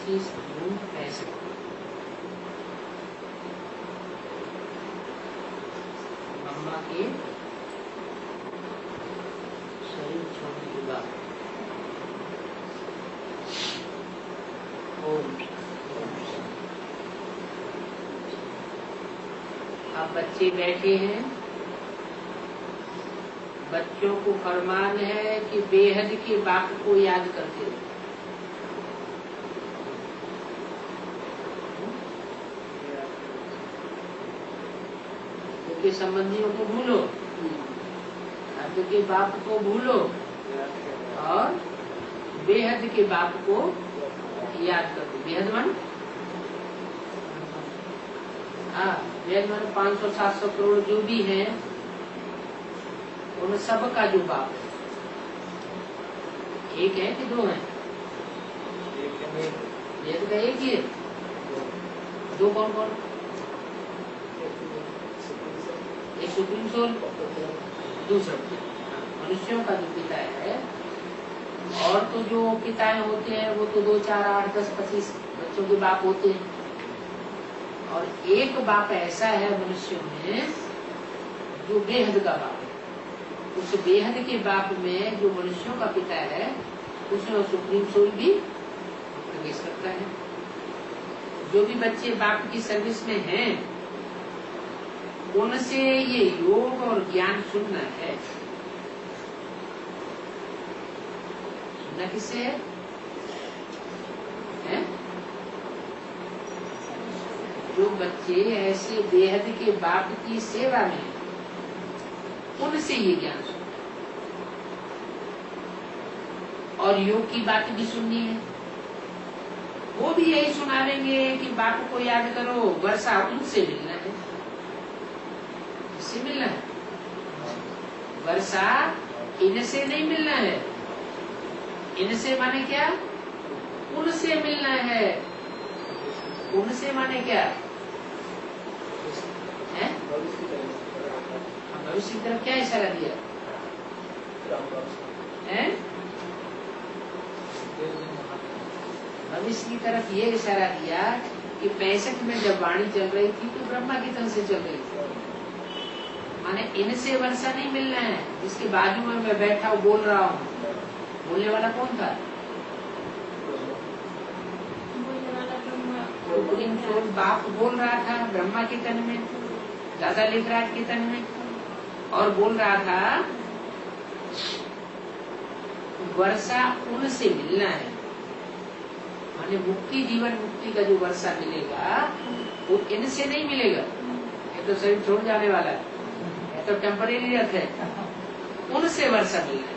25 जून 65 मम्मा के शरीर छोड़ने के बाद अब बच्चे बैठे हैं, बच्चों को फरमान है कि बेहद के बाप को याद करते रहो। उनके संबंधियों को भूलो, आपके बाप को भूलो और बेहद के बाप को याद करो। बेहद मन बेहद मन 500-700 करोड़ जो भी है उन सब का जो बाप है, एक है कि दो है? बेहद का एक ही है। दो कौन कौन? एक सुप्रीम सोल, दूसरा मनुष्यों का जो पिता है। और तो जो पिताएं होते हैं वो तो 2, 4, 8, 10, 25 बच्चों के बाप होते हैं। और एक बाप ऐसा है मनुष्यों में जो बेहद का बाप है। उस बेहद के बाप में जो मनुष्यों का पिता है उसमें सुप्रीम सोल भी प्रवेश करता है। जो भी बच्चे बाप की सर्विस में हैं उनसे ये योग और ज्ञान सुनना है। सुनना किससे है? जो बच्चे ऐसे बेहद के बाप की सेवा में उनसे ये ज्ञान सुनना और योग की बात भी सुननी है। वो भी यही सुनावेंगे कि बाप को याद करो, वर्षा उनसे मिलना है। किससे मिलना है? वर्षा इनसे नहीं मिलना है। इनसे माने क्या? उनसे मिलना है। उनसे माने क्या है? भविष्य की तरफ क्या इशारा दिया है? भविष्य की तरफ ये इशारा दिया कि 65 में जब वाणी चल रही थी तो ब्रह्मा की तरफ से चल रही थी। माने इनसे वर्षा नहीं मिलना है। जिसके बाजू में मैं बैठा हूँ बोल रहा हूँ, बोलने वाला कौन था? सुप्रीम सोल बाप बोल रहा था ब्रह्मा के तन में, दादा लेखराज के तन में, और बोल रहा था वर्षा उनसे मिलना है। माने मुक्ति, जीवन मुक्ति का जो वर्षा मिलेगा वो इनसे नहीं मिलेगा। ये तो शरीर छोड़ जाने वाला है, ये तो टेम्परेरी अर्थ है। उनसे वर्षा मिलना है।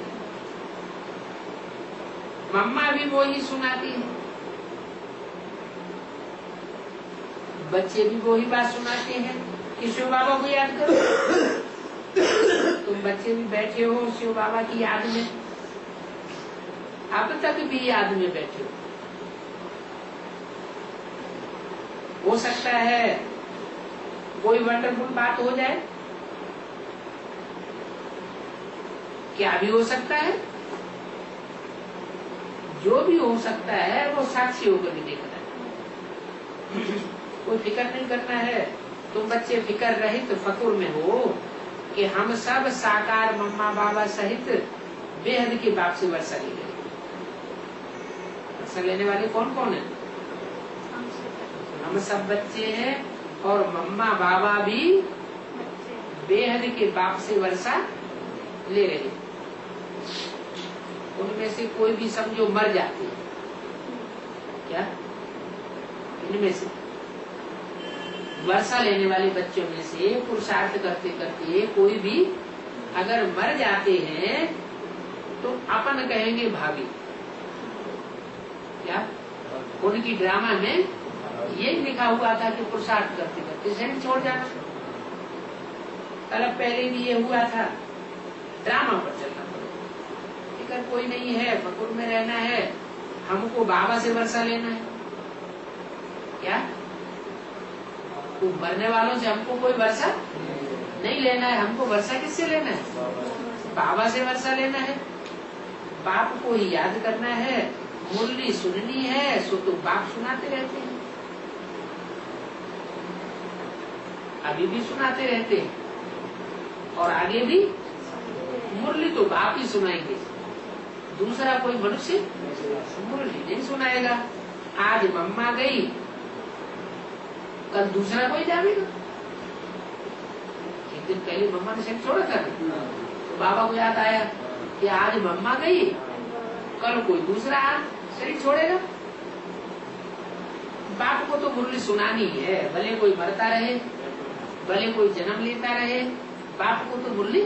मम्मा भी वो ही सुनाती है, बच्चे भी वही बात सुनाते हैं कि शिव बाबा को याद करो। तुम बच्चे भी बैठे हो शिव बाबा की याद में, अब तक भी याद में बैठे हो सकता है कोई वंडरफुल बात हो जाए। क्या भी हो सकता है? जो भी हो सकता है वो साक्षी होकर भी देखना है। कोई फिक्र नहीं करना है। तुम बच्चे फिक्र रहित फकुर में हो कि हम सब साकार मम्मा बाबा सहित बेहद के बाप से वर्षा ले गए। वर्षा लेने वाले कौन कौन है? हम सब बच्चे हैं और मम्मा बाबा भी बेहद के बाप से वर्षा ले रहे हैं। उनमें से कोई भी समझो मर जाती है क्या? इनमें से वर्षा लेने वाले बच्चों में से पुरुषार्थ करते करते कोई भी अगर मर जाते हैं तो अपन कहेंगे भाभी। क्या? उनकी ड्रामा में ये लिखा हुआ था कि पुरुषार्थ करते करते शरीर छोड़ जाना। तलब पहले भी ये हुआ था, ड्रामा पर चलना पड़ेगा। फिक्र कोई नहीं है, फकुर में रहना है, हमको बाबा से वर्षा लेना है। क्या? तो मरने वालों से हमको कोई वर्षा नहीं लेना है। हमको वर्षा किससे लेना है? बाबा से वर्षा लेना है। बाप को ही याद करना है मुरली सुननी है सो तो बाप सुनाते रहते हैं, अभी भी सुनाते रहते हैं और आगे भी मुरली तो बाप ही सुनाएंगे, दूसरा कोई मनुष्य मुरली नहीं सुनाएगा। आज मम्मा गई, कल दूसरा कोई जाएगा। एक दिन पहले मम्मा ने शरीर छोड़ा था, तो बाबा को याद आया कि आज मम्मा गई, कल कोई दूसरा शरीर छोड़ेगा। बाप को तो मुरली सुनानी है, भले कोई मरता रहे, भले कोई जन्म लेता रहे, बाप को तो मुरली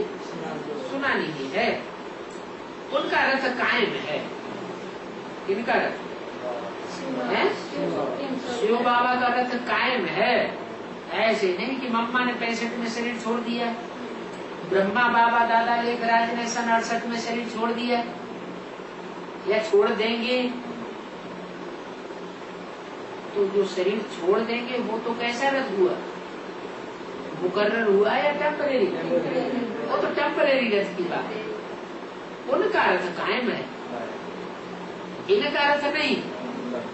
सुनानी ही है। उनका रथ कायम है। किनका रथ है? शिव बाबा का रथ कायम है। ऐसे नहीं कि मम्मा ने 65 में शरीर छोड़ दिया, ब्रह्मा बाबा दादा लेखराज ने सन 68 में शरीर छोड़ दिया या छोड़ देंगे। तो जो शरीर छोड़ देंगे वो तो कैसा रथ हुआ, मुकर्रर हुआ या टेम्परेरी? वो तो टेम्परेरी रथ की बात है। उनका रथ कायम है, इनका रथ नहीं।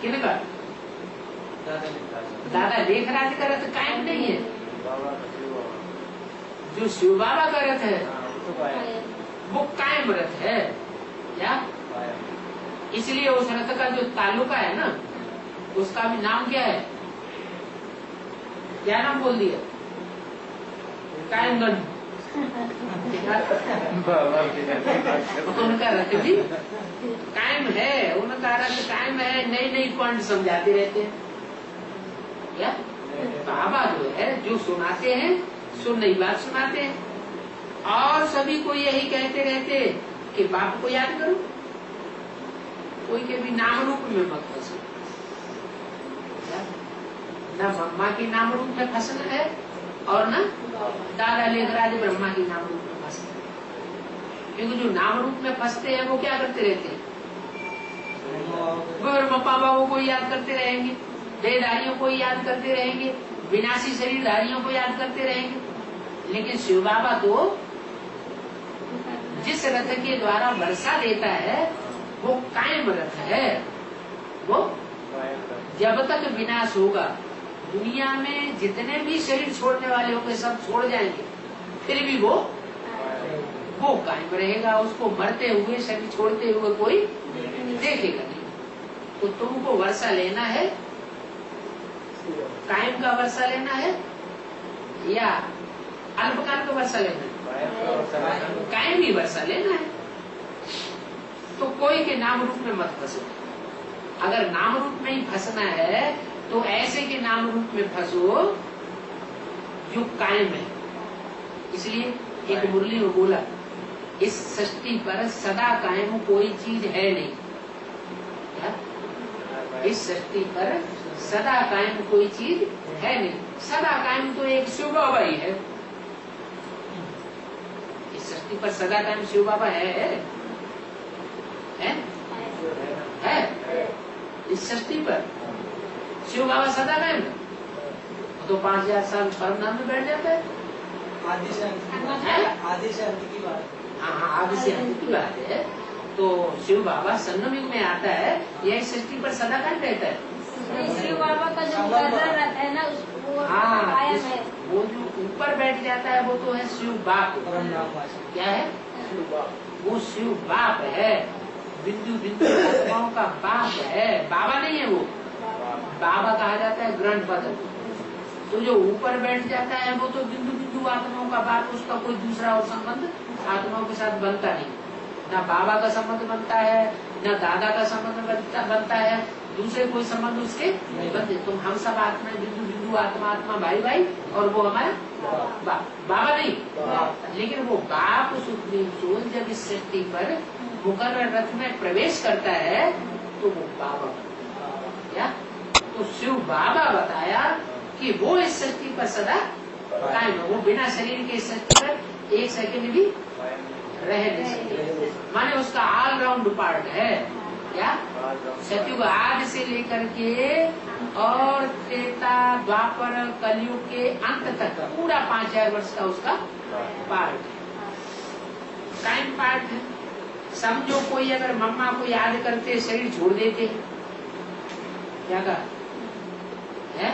किनका? दादा लेखराज का रथ कायम नहीं है। जो शिव बाबा का रथ है वो कायम रथ है। क्या? इसलिए उस रथ का जो तालुका है ना, उसका भी नाम क्या है? क्या नाम बोल दिया? कायमगंज। उनका रथ भी कायम है, उनका रथ कायम है। नई नई पॉइंट समझाते रहते हैं। क्या? बाबा जो है जो सुनाते हैं सो नई बात सुनाते हैं और सभी को यही कहते रहते कि बाप को याद करो, कोई के भी नाम रूप में मत फंसो। न ब्रह्मा के नाम रूप में फंसना है और न दादा लेखराज ब्रह्मा के नाम रूप में फंसना है। क्योंकि जो नाम रूप में फंसते हैं वो क्या करते रहते हैं? ब्रह्मा बाबा को याद करते रहेंगे, देहधारियों को याद करते रहेंगे, विनाशी शरीरधारियों को याद करते रहेंगे। लेकिन शिव बाबा तो जिस रथ के द्वारा वर्षा देता है वो कायम रथ है। वो जब तक विनाश होगा, दुनिया में जितने भी शरीर छोड़ने वाले होंगे सब छोड़ जाएंगे, फिर भी वो कायम रहेगा। उसको मरते हुए शरीर छोड़ते हुए कोई देखेगा नहीं। तो तुमको वर्षा लेना है, कायम का वर्षा लेना है या अल्पकाल का वर्षा लेना है? कायम ही वर्षा लेना है। तो कोई के नाम रूप में मत फंसो। अगर नाम रूप में ही फंसना है तो ऐसे के नाम रूप में फंसो जो कायम है। इसलिए एक मुरली में बोला, इस सृष्टि पर सदा कायम कोई चीज है नहीं। क्या? इस सृष्टि पर सदा कायम कोई चीज है नहीं। सदा कायम तो एक शिव बाबा ही है। इस सृष्टि पर सदा कायम शिव बाबा है? इस सृष्टि पर शिव बाबा सदा कायम है। तो 5000 साल परम में बैठ जाता है। आदि से अंत की बात। हाँ, आदि से अंत की बात है। तो शिव बाबा संगम युग में आता है, यह सृष्टि पर सदा कायम रहता है। शिव बाबा का जो मुकर्रर रहता है ना, वो कायम है। वो जो ऊपर बैठ जाता है वो तो है शिव बाप। क्या है? वो शिव बाप है, बिंदु बिंदु आत्माओं का बाप है। बाबा नहीं है वो, बाबा कहा जाता है ग्रैंडफादर। तो जो ऊपर बैठ जाता है वो तो बिंदु बिंदु आत्माओं का बाप, उसका कोई दूसरा और संबंध आत्माओं के साथ बनता नहीं। ना बाबा का संबंध बनता है, ना दादा का संबंध बनता है, दूसरे कोई संबंध उसके नहीं बनते। तुम हम सब आत्मा, बिंदु बिंदु आत्मा, आत्मा भाई भाई, और वो हमारा बाबा नहीं। लेकिन वो बाप सुप्रीम सोल जब इस सृष्टि पर मुकर्रर रथ में प्रवेश करता है तो वो बाबा क्या? तो शिव बाबा बताया कि वो इस सृष्टि पर सदा कायम है। वो बिना शरीर के इस सृष्टि पर एक सेकंड भी रह नहीं सकते। माने उसका ऑलराउंड पार्ट है। क्या? सतयुग आदि से लेकर के और त्रेता द्वापर कलयुग के अंत तक पूरा 5000 वर्ष का उसका पार्ट है, कायम पार्ट है। समझो कोई अगर मम्मा को याद करते शरीर छोड़ देते, क्या कहा है?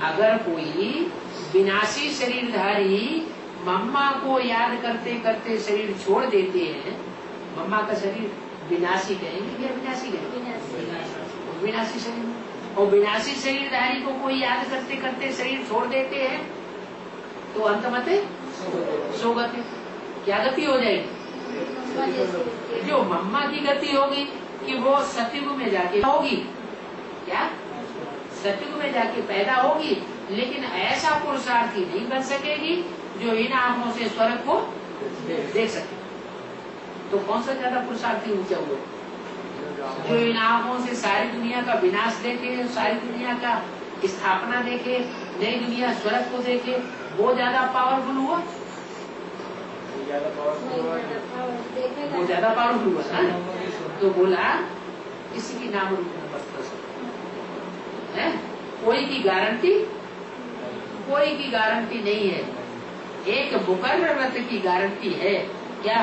अगर कोई विनाशी शरीरधारी मम्मा को याद करते करते शरीर छोड़ देते हैं, मम्मा का शरीर विनाशी कहेंगे या विनाशी कहेंगे? विनाशी शरीर। और विनाशी शरीरधारी को कोई याद करते करते शरीर छोड़ देते हैं तो अंतमते सोगति, क्या गति हो जाएगी? जो मम्मा की गति होगी कि वो सतयुग में जाके होगी, क्या सतयुग में जाके पैदा होगी, लेकिन ऐसा पुरुषार्थी नहीं बन सकेगी जो इन आंखों से स्वर्ग को देख सके। तो कौन सा ज्यादा पुरुषार्थी ऊंचा हुआ? जो इन आंखों से सारी दुनिया का विनाश देखे, सारी दुनिया का स्थापना देखे, नई दुनिया स्वर्ग को देखे, वो ज्यादा पावरफुल हुआ, वो ज्यादा पावरफुल हुआ ना। तो बोला किसी की नाम रूप में मत है, कोई की गारंटी, कोई की गारंटी नहीं है। एक मुकर्रर की गारंटी है, क्या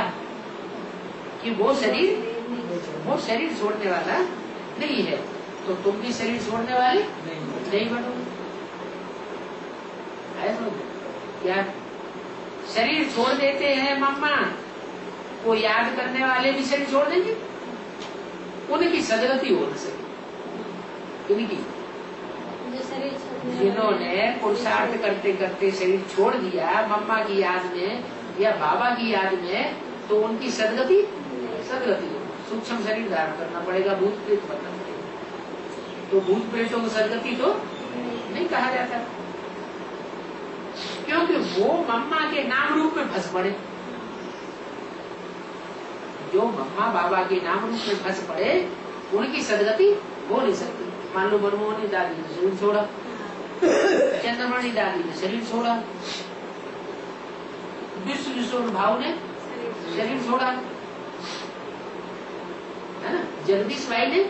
कि वो शरीर छोड़ने वाला नहीं है। तो तुम भी शरीर छोड़ने वाले नहीं बनोगे। क्या शरीर छोड़ देते हैं मम्मा को याद करने वाले भी शरीर छोड़ देंगे, उनकी सदगति हो न सके। उनकी जिन्होंने पुरुषार्थ करते करते शरीर छोड़ दिया मम्मा की याद में या बाबा की याद में, तो उनकी सदगति सूक्ष्म शरीर धारण करना पड़ेगा, भूत प्रेत बनना पड़ेगा। तो भूत प्रेतों को सदगति तो नहीं कहा जाता, क्योंकि वो मम्मा के नाम रूप में फंस पड़े। जो मम्मा बाबा के नाम रूप में फंस पड़े उनकी सदगति हो नहीं सकती। मान लो मनमोहनी दादी ने शरीर छोड़ा, चंद्रमणि दादी ने शरीर छोड़ा, विश्व किशोर भाव ने शरीर छोड़ा, है ना, जगदीश भाई ने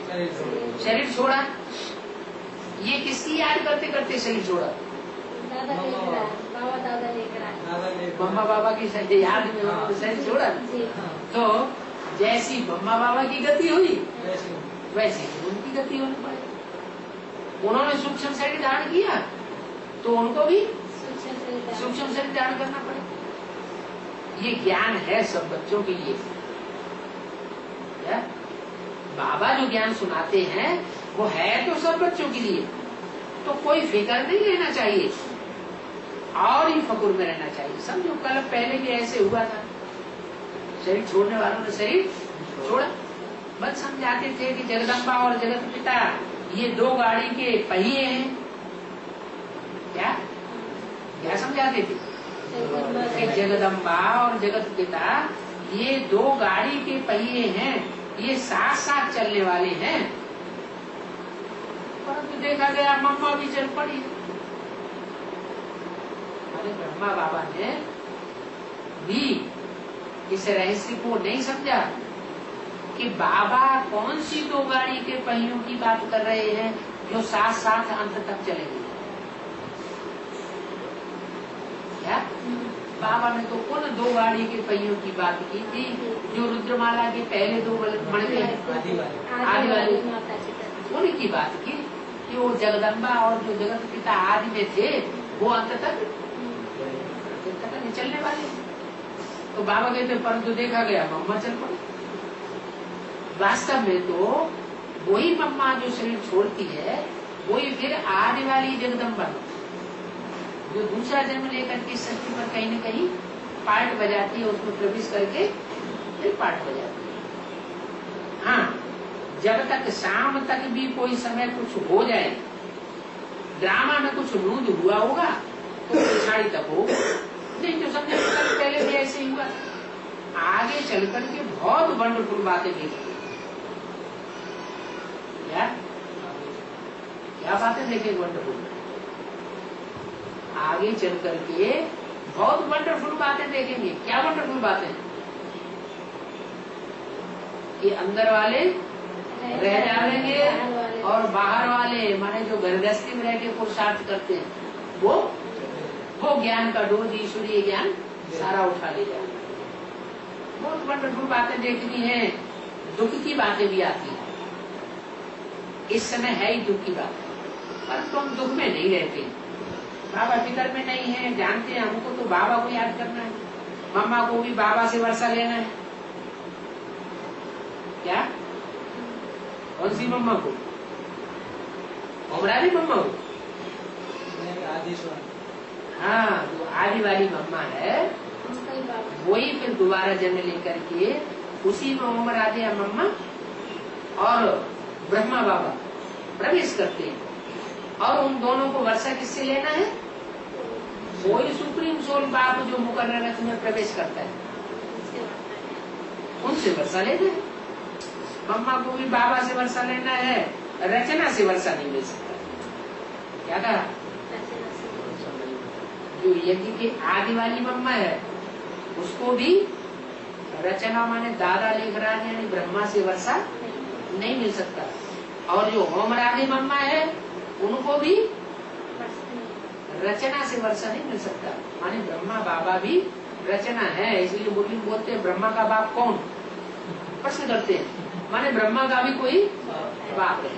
शरीर छोड़ा। ये किसकी याद करते करते शरीर छोड़ा? मम्मा बाबा की याद में उन्होंने शरीर छोड़ा। तो जैसी मम्मा बाबा की गति हुई वैसी उनकी गति होनी पड़ेगी। उन्होंने सूक्ष्म शरीर धारण किया तो उनको भी सूक्ष्म शरीर धारण करना पड़ेगा। ये ज्ञान है सब बच्चों के लिए। क्या बाबा जो ज्ञान सुनाते हैं वो है तो सब बच्चों के लिए। तो कोई फिक्र नहीं रहना चाहिए और ही फकुर में रहना चाहिए। समझो कल पहले भी ऐसे हुआ था, शरीर छोड़ने वालों ने शरीर छोड़ा। बस समझाते थे कि जगदम्बा और जगत पिता ये दो गाड़ी के पहिए हैं। क्या क्या समझाते थे कि जगदम्बा और जगत पिता ये दो गाड़ी के पहिए हैं, ये साथ साथ चलने वाले हैं। परंतु देखा गया मम्मा भी चल पड़ी। अरे ब्रह्मा बाबा ने भी इस रहस्य को नहीं समझा कि बाबा कौन सी दो गाड़ी के पहियों की बात कर रहे हैं जो साथ साथ अंत तक चलेंगे। क्या बाबा ने तो उन दो गाड़ी के पहियों की बात की थी जो रुद्रमाला के पहले दो मणके आदि वाले, उनकी बात की कि वो जगदम्बा और जो जगत पिता आदि में थे वो अंत तक नहीं चलने वाले। तो बाबा कहते परंतु देखा गया मम्मा चल पड़ी। वास्तव में तो वही मम्मा जो शरीर छोड़ती है वही फिर आने वाली जगदम्बा जो दूसरा जन्म लेकर के सृष्टि पर कहीं न कहीं पार्ट बजाती है, उसमें प्रवेश करके फिर पार्ट बजाती है। हाँ, जब तक शाम तक भी कोई समय कुछ हो जाए, ड्रामा में कुछ नूद हुआ होगा तो पिछाड़ी तक हो नहीं तो समझे पहले भी ऐसे ही हुआ। आगे चल करके बहुत वंडरफुल बातें देखेंगे। क्या बातें देखेंगे वंडरफुल? आगे चल करके बहुत वंडरफुल बातें देखेंगे। क्या वंडरफुल बातें? कि अंदर वाले रह जाएंगे और बाहर वाले माने जो गृहस्थी में रह के पुरुषार्थ करते हैं वो ज्ञान का डोज ईश्वरीय ज्ञान सारा उठा ले जाए। बहुत वंडरफुल बातें देखनी है, दुख की बातें भी आती है। इस समय है ही दुख की बात, पर तुम दुख में नहीं रहते, बाबा फिक्र में नहीं है, जानते हैं हमको तो बाबा को याद करना है, मम्मा को भी बाबा से वर्षा लेना है। क्या? कौन सी मम्मा को? उमरानी मम्मा को? आदिश्वर। हाँ, जो आदि वाली मम्मा है वही फिर दोबारा जन्म लेकर के उसी में उम्र आदि मम्मा और ब्रह्मा बाबा प्रवेश करते हैं। और उन दोनों को वर्षा किससे लेना है? वही सुप्रीम सोल बाप जो मुकर्रर रथ में प्रवेश करता है, उनसे वर्षा लेना है। मम्मा को भी बाबा से वर्षा लेना है, रचना से वर्षा नहीं ले सकता। क्या कहा? जो यज्ञ की आदि वाली मम्मा है उसको भी रचना माने दादा लेख राज यानी ब्रह्मा से वर्षा नहीं मिल सकता। और जो होम राधे मम्मा है उनको भी रचना से वर्षा नहीं मिल सकता। माने ब्रह्मा बाबा भी रचना है, इसलिए मुरली बोलते हैं ब्रह्मा का बाप कौन? प्रश्न करते हैं, माने ब्रह्मा का भी कोई बाप है।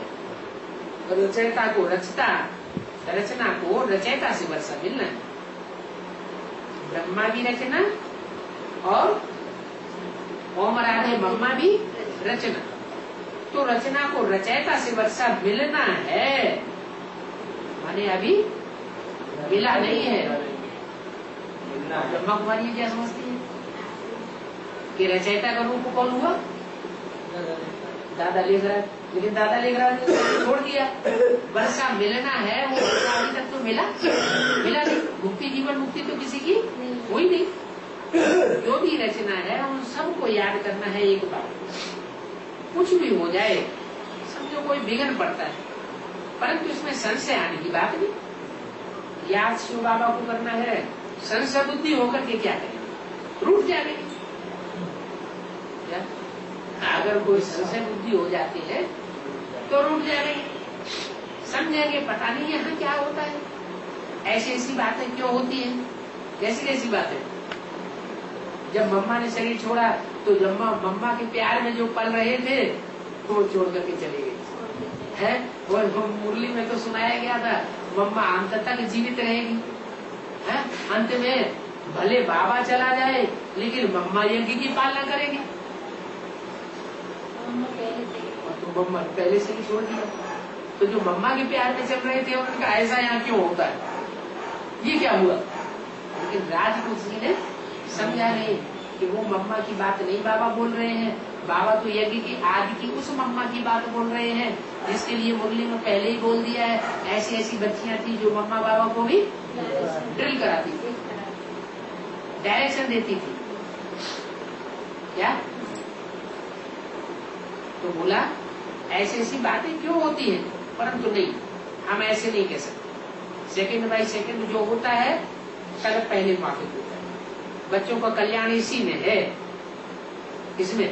रचयिता को रचना को रचयिता से वर्षा मिलना है। ब्रह्मा भी रचना और ओम राधे मम्मा भी रचना, तो रचना को रचयिता से वर्षा मिलना है, माने अभी मिला नहीं है। ब्रह्मा कुमारी क्या समझती है कि रचयिता का रूप कौन हुआ? दादा लेख रहा, लेकिन दादा लेख रहा छोड़ दिया। वर्षा मिलना है, वो अभी तक तो मिला नहीं। मुक्ति जीवन मुक्ति तो किसी की हुई नहीं। जो भी रचना है उन सबको याद करना है एक बार। कुछ भी हो जाए, समझो कोई बिघन पड़ता है, परंतु इसमें संशय आने की बात नहीं। याद शिव बाबा को करना है, संशय बुद्धि होकर के क्या करेंगे? रूठ जाएंगे। अगर कोई संशय बुद्धि हो जाती है तो रूठ जाएंगे, समझेंगे पता नहीं यहाँ क्या होता है, ऐसी ऐसी बातें क्यों होती है। कैसी कैसी बातें? जब मम्मा ने शरीर छोड़ा तो जब मम्मा के प्यार में जो पल रहे थे तो वो छोड़ करके चले गए है। वो मुरली में तो सुनाया गया था मम्मा अंत तक जीवित रहेगी है, अंत में भले बाबा चला जाए लेकिन मम्मा यज्ञ की पालना करेगी। तो मम्मा पहले से ही छोड़ दिया, तो जो मम्मा के प्यार में चल रहे थे उनका ऐसा यहाँ क्यों होता है, ये क्या हुआ? लेकिन राज को किसी ने समझा नहीं कि वो मम्मा की बात नहीं बाबा बोल रहे हैं, बाबा तो यज्ञ की आदि की उस मम्मा की बात बोल रहे हैं जिसके लिए मुरली में पहले ही बोल दिया है। ऐसी ऐसी बच्चियां थी जो मम्मा बाबा को भी ड्रिल कराती थी, डायरेक्शन देती थी। क्या? तो बोला ऐसी ऐसी बातें क्यों होती है, परंतु नहीं, हम ऐसे नहीं कह सकते। सेकंड बाय सेकंड जो होता है कल पहले माफी होता है। बच्चों का कल्याण इसी में है, इसमें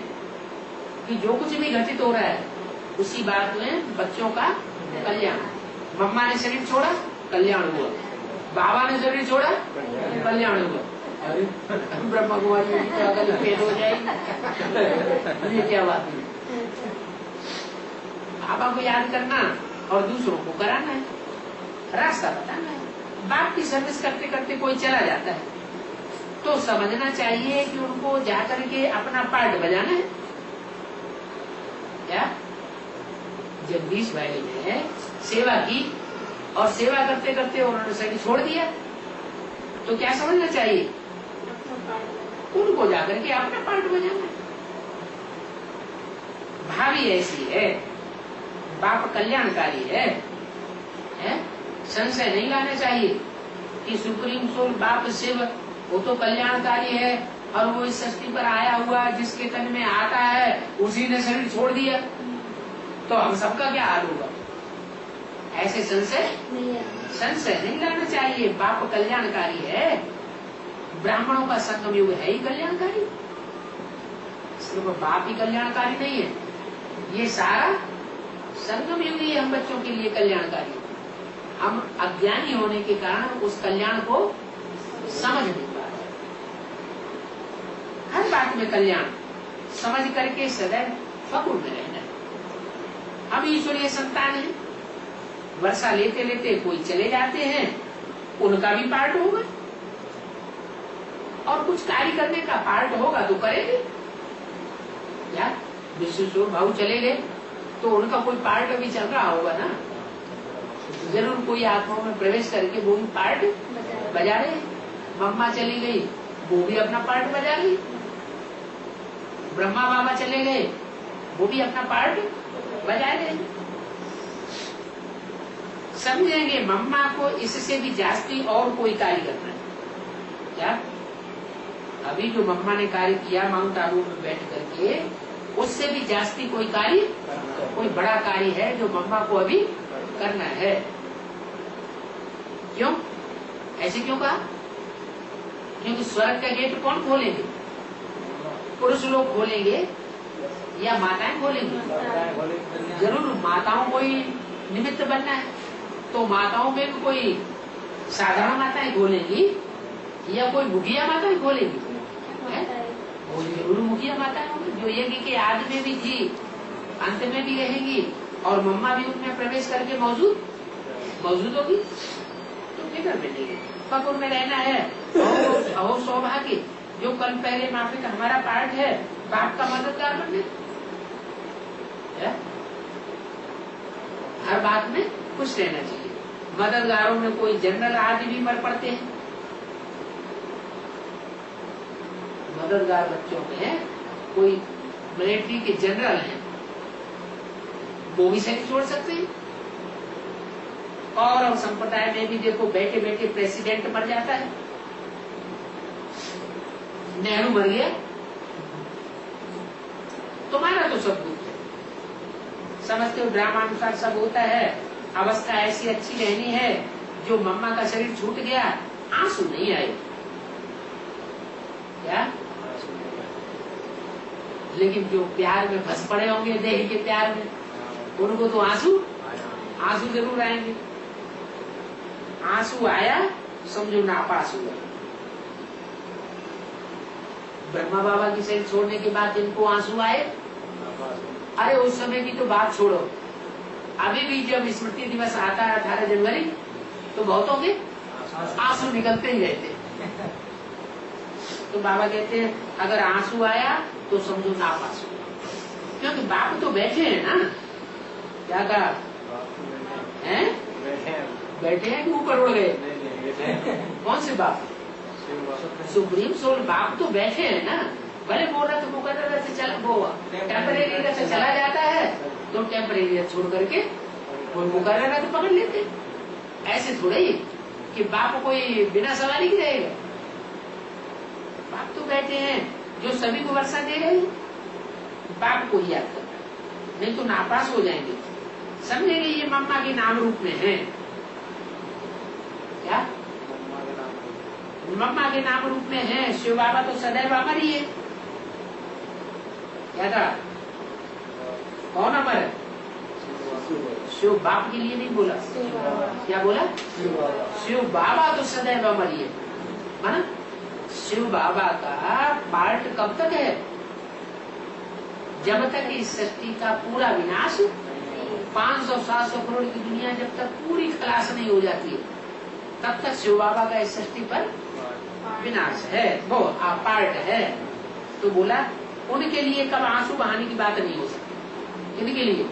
कि जो कुछ भी घटित हो रहा है उसी बात में बच्चों का कल्याण। मम्मा ने शरीर छोड़ा, कल्याण हुआ, बाबा ने शरीर छोड़ा, कल्याण हुआ। अरे ब्रह्मा कुमारी अगर भेद हो जाएगी, ये क्या बात है? बाबा को याद करना और दूसरों को कराना है, रास्ता बताना है। बाप की सर्विस करते करते कोई चला जाता है तो समझना चाहिए कि उनको जाकर के अपना पार्ट बजाना है। क्या? जगदीश भाई ने सेवा की और सेवा करते करते उन्होंने शरीर छोड़ दिया, तो क्या समझना चाहिए? उनको जाकर के अपना पार्ट बजाना है। भावी ऐसी है, बाप कल्याणकारी है? संशय नहीं लाना चाहिए कि सुप्रीम सोल बाप शिव वो तो कल्याणकारी है और वो इस सृष्टि पर आया हुआ जिसके तन में आता है उसी ने शरीर छोड़ दिया तो हम सबका क्या हाल होगा? ऐसे संशय नहीं लाना चाहिए। बाप कल्याणकारी है, ब्राह्मणों का संगम युग है ही कल्याणकारी, सिर्फ बाप ही कल्याणकारी नहीं है, ये सारा संगम युग ही हम बच्चों के लिए कल्याणकारी है। हम अज्ञानी होने के कारण उस कल्याण को समझ नहीं पा रहे। हर बात में कल्याण समझ करके सदैव फक्र में रहना। हम ईश्वरीय संतान हैं, वर्षा लेते लेते कोई चले जाते हैं, उनका भी पार्ट होगा और कुछ कार्य करने का पार्ट होगा तो करेंगे। या विश्वेश्वर भाऊ चले गए तो उनका कोई पार्ट अभी चल रहा होगा ना, जरूर कोई आत्माओं में प्रवेश करके वो भी पार्ट बजा रहे। मम्मा चली गई, वो भी अपना पार्ट बजा रही। ब्रह्मा बाबा चले गए, वो भी अपना पार्ट बजा रहे। समझेंगे मम्मा को इससे भी जास्ती और कोई कार्य करना है क्या? अभी जो मम्मा ने कार्य किया माउंट आबू में बैठ करके, उससे भी जास्ती कोई कार्य, कोई बड़ा कार्य है जो मम्मा को अभी करना है। क्यों ऐसे क्यों कहा? क्योंकि स्वर्ग का गेट कौन खोलेंगे? पुरुष लोग खोलेंगे या माताएं खोलेंगी? जरूर माताओं को ही निमित्त बनना है, तो माताओं में भी कोई साधारण माताएं खोलेंगी या कोई मुखिया माताएं खोलेंगी? वो जरूर मुखिया माताएं होंगी जो यज्ञ के आदि में भी थी, अंत में भी रहेंगी और मम्मा भी उनमें प्रवेश करके मौजूद होगी। तो फिक्र में नहीं, फक्र में रहना है। अहो सौभाग्य जो कल पहले माफी का हमारा पार्ट है, बाप का मददगार बनने। हर बात में खुश रहना चाहिए। मददगारों में कोई जनरल आदि भी मर पड़ते हैं, मददगार बच्चों में कोई मिलिट्री के जनरल हैं, वो भी शरीर छोड़ सकते हैं। और संप्रदाय में भी देखो बैठे बैठे प्रेसिडेंट मर जाता है। नेहरू मर गया, तुम्हारा तो सब कुछ है, समझते हो ड्रामानुसार सब होता है। अवस्था ऐसी अच्छी रहनी है, जो मम्मा का शरीर छूट गया आंसू नहीं आए क्या? लेकिन जो प्यार में फंस पड़े होंगे, देह के प्यार में, उनको तो आंसू जरूर आएंगे। आंसू आया समझो नापास हुआ। ब्रह्मा बाबा की शरीर छोड़ने के बाद जिनको आंसू आए, अरे उस समय की तो बात छोड़ो, अभी भी जब स्मृति दिवस आता है 18 जनवरी, तो बहुतों के आंसू निकलते ही रहते। तो बाबा कहते हैं अगर आंसू आया तो समझो नापास हुआ, क्योंकि बाप तो बैठे हैं ना। क्या कहा है? बैठे हैं कि ऊपर उड़ गए? कौन से बाप? सुप्रीम सोल बाप तो बैठे हैं ना। भले बोला तो मुकर्रर से चला, वो टेम्परेरी से चला जाता है तो टेम्परेरी छोड़ करके वो मुकर्रर तो पकड़ लेते। ऐसे थोड़ा ही कि बाप कोई बिना सवारी की रहेगा। बाप तो बैठे हैं जो सभी को वर्षा दे रहे हैं, बाप को ही याद करना, नहीं तो नापास हो जाएंगे। समझेंगे ये मम्मा के नाम रूप में है क्या? मम्मा के नाम रूप में है। शिव बाबा तो सदैव अमर ही है। क्या था? कौन अमर है? शिव बाप के लिए नहीं बोला, क्या बोला? शिव बाबा तो सदैव अमर ही है। शिव बाबा का पार्ट कब तक है? जब तक इस सृष्टि का पूरा विनाश, 500-700 करोड़ की दुनिया जब तक पूरी खलास नहीं हो जाती है, तब तक शिव बाबा का इस सृष्टि पर विनाश है, वो पार्ट है। तो बोला उनके लिए कब आंसू बहाने की बात नहीं हो सकती। इनके लिए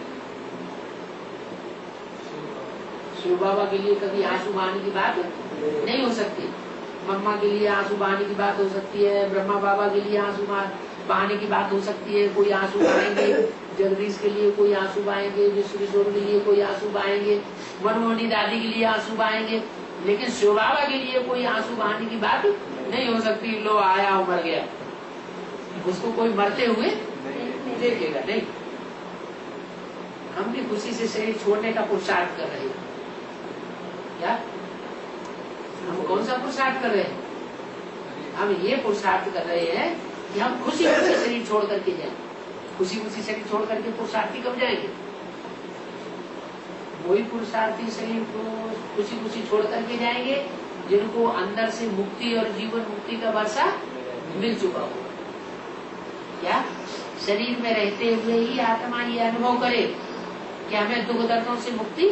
शिव बाबा के लिए कभी आंसू बहाने की बात नहीं हो सकती। मम्मा के लिए आंसू बहाने की बात हो सकती है, ब्रह्मा बाबा के लिए आंसू बहाने की बात हो सकती है, कोई आंसू बहाएंगे, जगदीश के लिए कोई आंसू बहाएंगे, विश्व किशोर के लिए कोई आंसू बहाएंगे, मनमोहनी दादी के लिए आंसू बहाएंगे, लेकिन शिव बाबा के लिए कोई आंसू बहाने की बात नहीं हो सकती। लो आया मर गया, उसको कोई मरते हुए देखेगा नहीं। हम भी खुशी से शरीर छोड़ने का पुरुषार्थ कर रहे हैं। क्या हम कौन सा पुरुषार्थ कर रहे हैं? हम ये पुरुषार्थ कर रहे हैं कि हम खुशी खुशी शरीर छोड़ करके जाए। खुशी खुशी शरीर छोड़ करके पुरुषार्थी कब जाएंगे? वही पुरुषार्थी शरीर को खुशी खुशी छोड़ करके जाएंगे जिनको अंदर से मुक्ति और जीवन मुक्ति का वर्षा मिल चुका हो। क्या शरीर में रहते हुए ही आत्मा ये अनुभव करे कि हमें दुख दर्दों से मुक्ति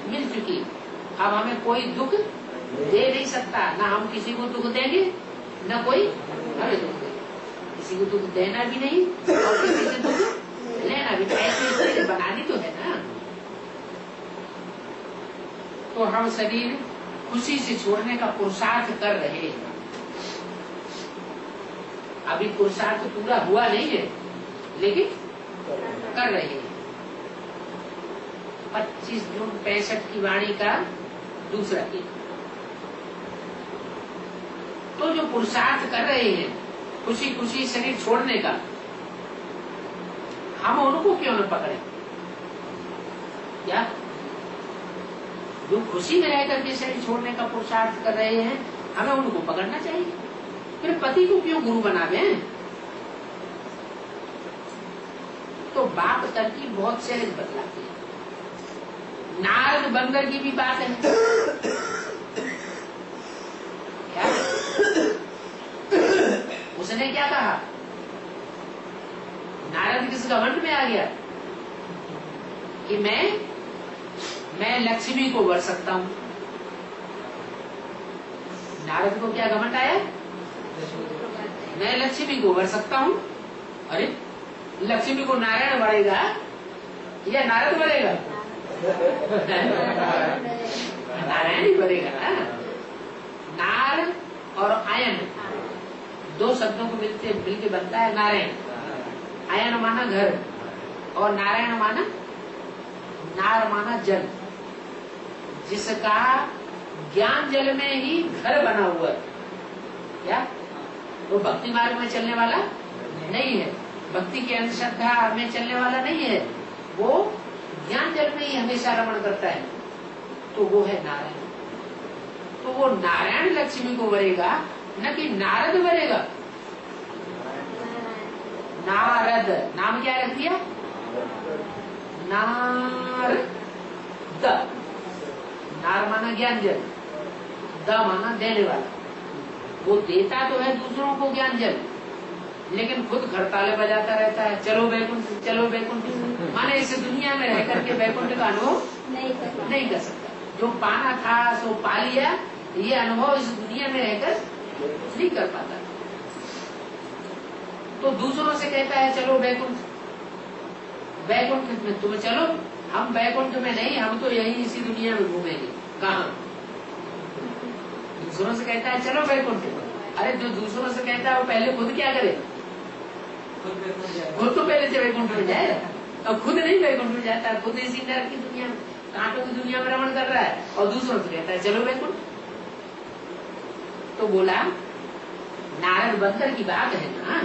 मिल चुकी। अब हमें कोई दुख दे नहीं सकता, ना हम किसी को दुख देंगे, न कोई हमें दुख देंगे। किसी को दुख देना भी नहीं और किसी से दुख लेना भी। ऐसी स्थिति बनानी तो है ना। तो हम शरीर खुशी से छोड़ने का पुरुषार्थ कर रहे हैं। अभी पुरुषार्थ पूरा हुआ नहीं है, लेकिन कर रहे हैं। 25 जून 65 की वाणी का दूसरा गीत। तो जो पुरुषार्थ कर रहे हैं खुशी खुशी शरीर छोड़ने का, हम उनको क्यों न पकड़े? क्या जो खुशी में रह करके शरीर छोड़ने का पुरुषार्थ कर रहे हैं, हमें उनको पकड़ना चाहिए। फिर पति को क्यों गुरु बनावे? तो बात तरकीब बहुत सहज बतलाती है। नारद बंदर की भी बात है। क्या उसने क्या कहा? नारद किस घमंड में आ गया कि मैं लक्ष्मी को वर सकता हूं। नारद को क्या घमंड आया? मैं लक्ष्मी को वर सकता हूं। अरे लक्ष्मी को नारायण वरेगा या नारद वरेगा? नारायण ही वरेगा ना। नार और आयन दो शब्दों को मिलके बनता है नारायण। आयन माना घर और नारायण माना नार माना जल, जिसका ज्ञान जल में ही घर बना हुआ है। क्या वो भक्ति मार्ग में चलने वाला नहीं है, भक्ति की अंधश्रद्धा में चलने वाला नहीं है, वो ज्ञान जल में ही हमेशा रमण करता है। तो वो है नारायण। तो वो नारायण लक्ष्मी को वरेगा, न कि नारद वरेगा। नारद नाम क्या रख दिया? नारद। नार माना ज्ञान जल, द माना देने वाला। वो देता तो है दूसरों को ज्ञान जल, लेकिन खुद घरताले बजाता रहता है, चलो बैकुंठ चलो बैकुंठ। माने इस दुनिया में रह करके बैकुंठ का अनुभव नहीं कर सकता। जो पाना था सो पा लिया, ये अनुभव इस दुनिया में रहकर नहीं कर पाता। तो दूसरों से कहता है चलो बैकुंठ, बैकुंठ में तुम चलो, हम बैकुंठ में नहीं, हम तो यही इसी दुनिया में घूमेंगे। कहाँ? दूसरों से कहता है चलो बैकुंठ। अरे जो दूसरों से कहता है वो पहले खुद क्या करे? खुद तो पहले से बैकुंठ में जाए, और खुद नहीं बैकुंठ में जाता, खुद इसी नरक की दुनिया में, कांटों की दुनिया में रमण कर रहा है, और दूसरों से कहता है चलो बैकुंठ। तो बोला नारद बंदर की बात है ना,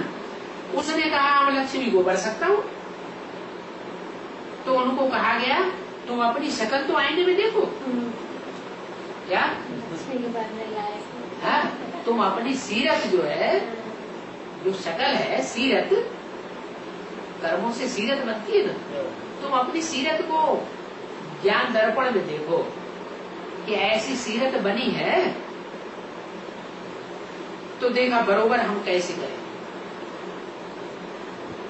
उसने कहा मैं लक्ष्मी को वर सकता हूँ। तो उनको कहा गया तुम अपनी शक्ल तो आईने में देखो। क्या? हाँ, तुम अपनी सीरत जो है, जो शक्ल है, सीरत कर्मों से सीरत बनती है ना, तुम अपनी सीरत को ज्ञान दर्पण में देखो कि ऐसी सीरत बनी है। तो देखा बरोबर हम कैसे करें।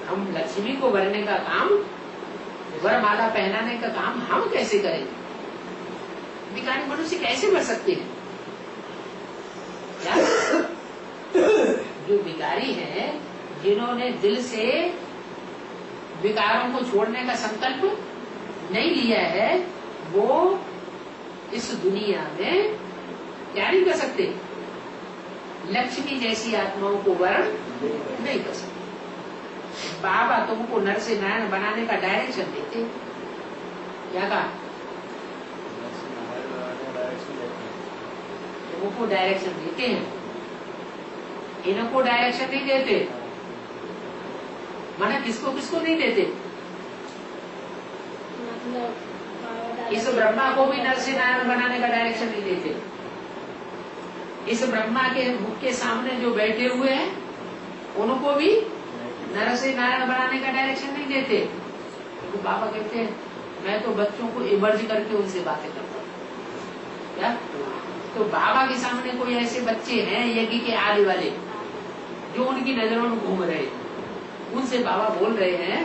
हम लक्ष्मी को वरने का काम, वरमाला पहनाने का काम हम कैसे करें? भिखारी मनुष्य कैसे भर सकते हैं? क्या? जो भिखारी हैं, जिन्होंने दिल से विकारों को छोड़ने का संकल्प नहीं लिया है, वो इस दुनिया में क्या नहीं कर सकते? लक्ष्मी जैसी आत्माओं को वरण नहीं कर सकते। बाबा तुमको नर से नारायण बनाने का डायरेक्शन देते। क्या कहा? तुमको डायरेक्शन देते हैं, इनको डायरेक्शन नहीं देते। माना किसको किसको नहीं देते? इस ब्रह्मा को भी नर से नारायण बनाने का डायरेक्शन नहीं देते। इस ब्रह्मा के मुख के सामने जो बैठे हुए हैं, उनको भी नर से नारायण बनाने का डायरेक्शन नहीं देते। तो बाबा कहते हैं मैं तो बच्चों को इमर्ज करके उनसे बातें करता हूँ। क्या? तो बाबा के सामने कोई ऐसे बच्चे हैं यज्ञ के आदि वाले, जो उनकी नजरों में घूम रहे, उनसे बाबा बोल रहे हैं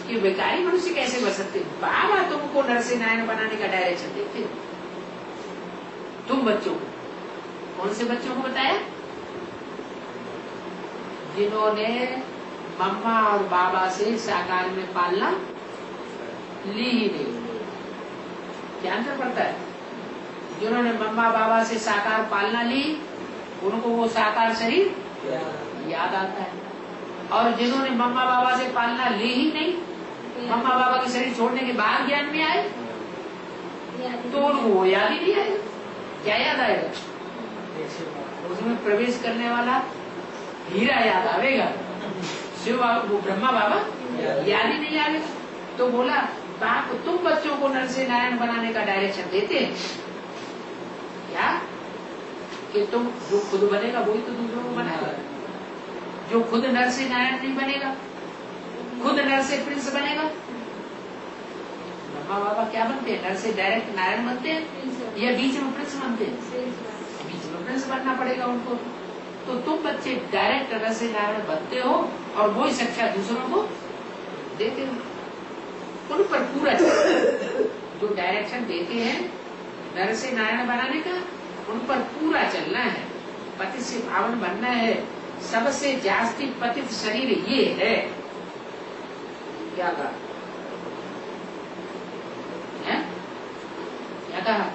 कि विकारी मनुष्य कैसे बन सकते। बाबा तुमको नर से नारायण बनाने का डायरेक्शन देते, तुम बच्चों को, कौन से बच्चों को बताया? जिन्होंने मम्मा और बाबा से साकार में पालना ली ही नहीं। क्या अंतर पड़ता है? जिन्होंने मम्मा बाबा से साकार पालना ली उनको वो साकार शरीर याद आता है, और जिन्होंने मम्मा बाबा से पालना ली ही नहीं, मम्मा बाबा के शरीर छोड़ने के बाद ज्ञान में आए तो उनको वो याद ही नहीं आएगा। क्या याद आएगा? उसमें प्रवेश करने वाला हीरा याद आवेगा, शिव बाबा वो ब्रह्मा बाबा याद ही नहीं आएगा। तो बोला बाप तुम बच्चों को नर से नारायण बनाने का डायरेक्शन देते हैं क्या? कि तुम जो खुद बनेगा वही तो दूसरों को बनाएगा। जो खुद नर से नारायण नहीं बनेगा, खुद नर से प्रिंस बनेगा। ब्रह्मा बाबा क्या बनते हैं? नर से डायरेक्ट नारायण बनते हैं या बीच में प्रिंस बनते हैं? बीच में प्रिंस बनना पड़ेगा उनको। तो तुम बच्चे डायरेक्ट नर से नारायण बनते हो और वही शिक्षा दूसरों को देते हो। उन पर पूरा जो डायरेक्शन देते हैं नर से नारायण बनाने का, उन पर पूरा चलना है। पति से पावन बनना है। सबसे जास्ती पतित शरीर ये है। क्या कहा? क्या कहा?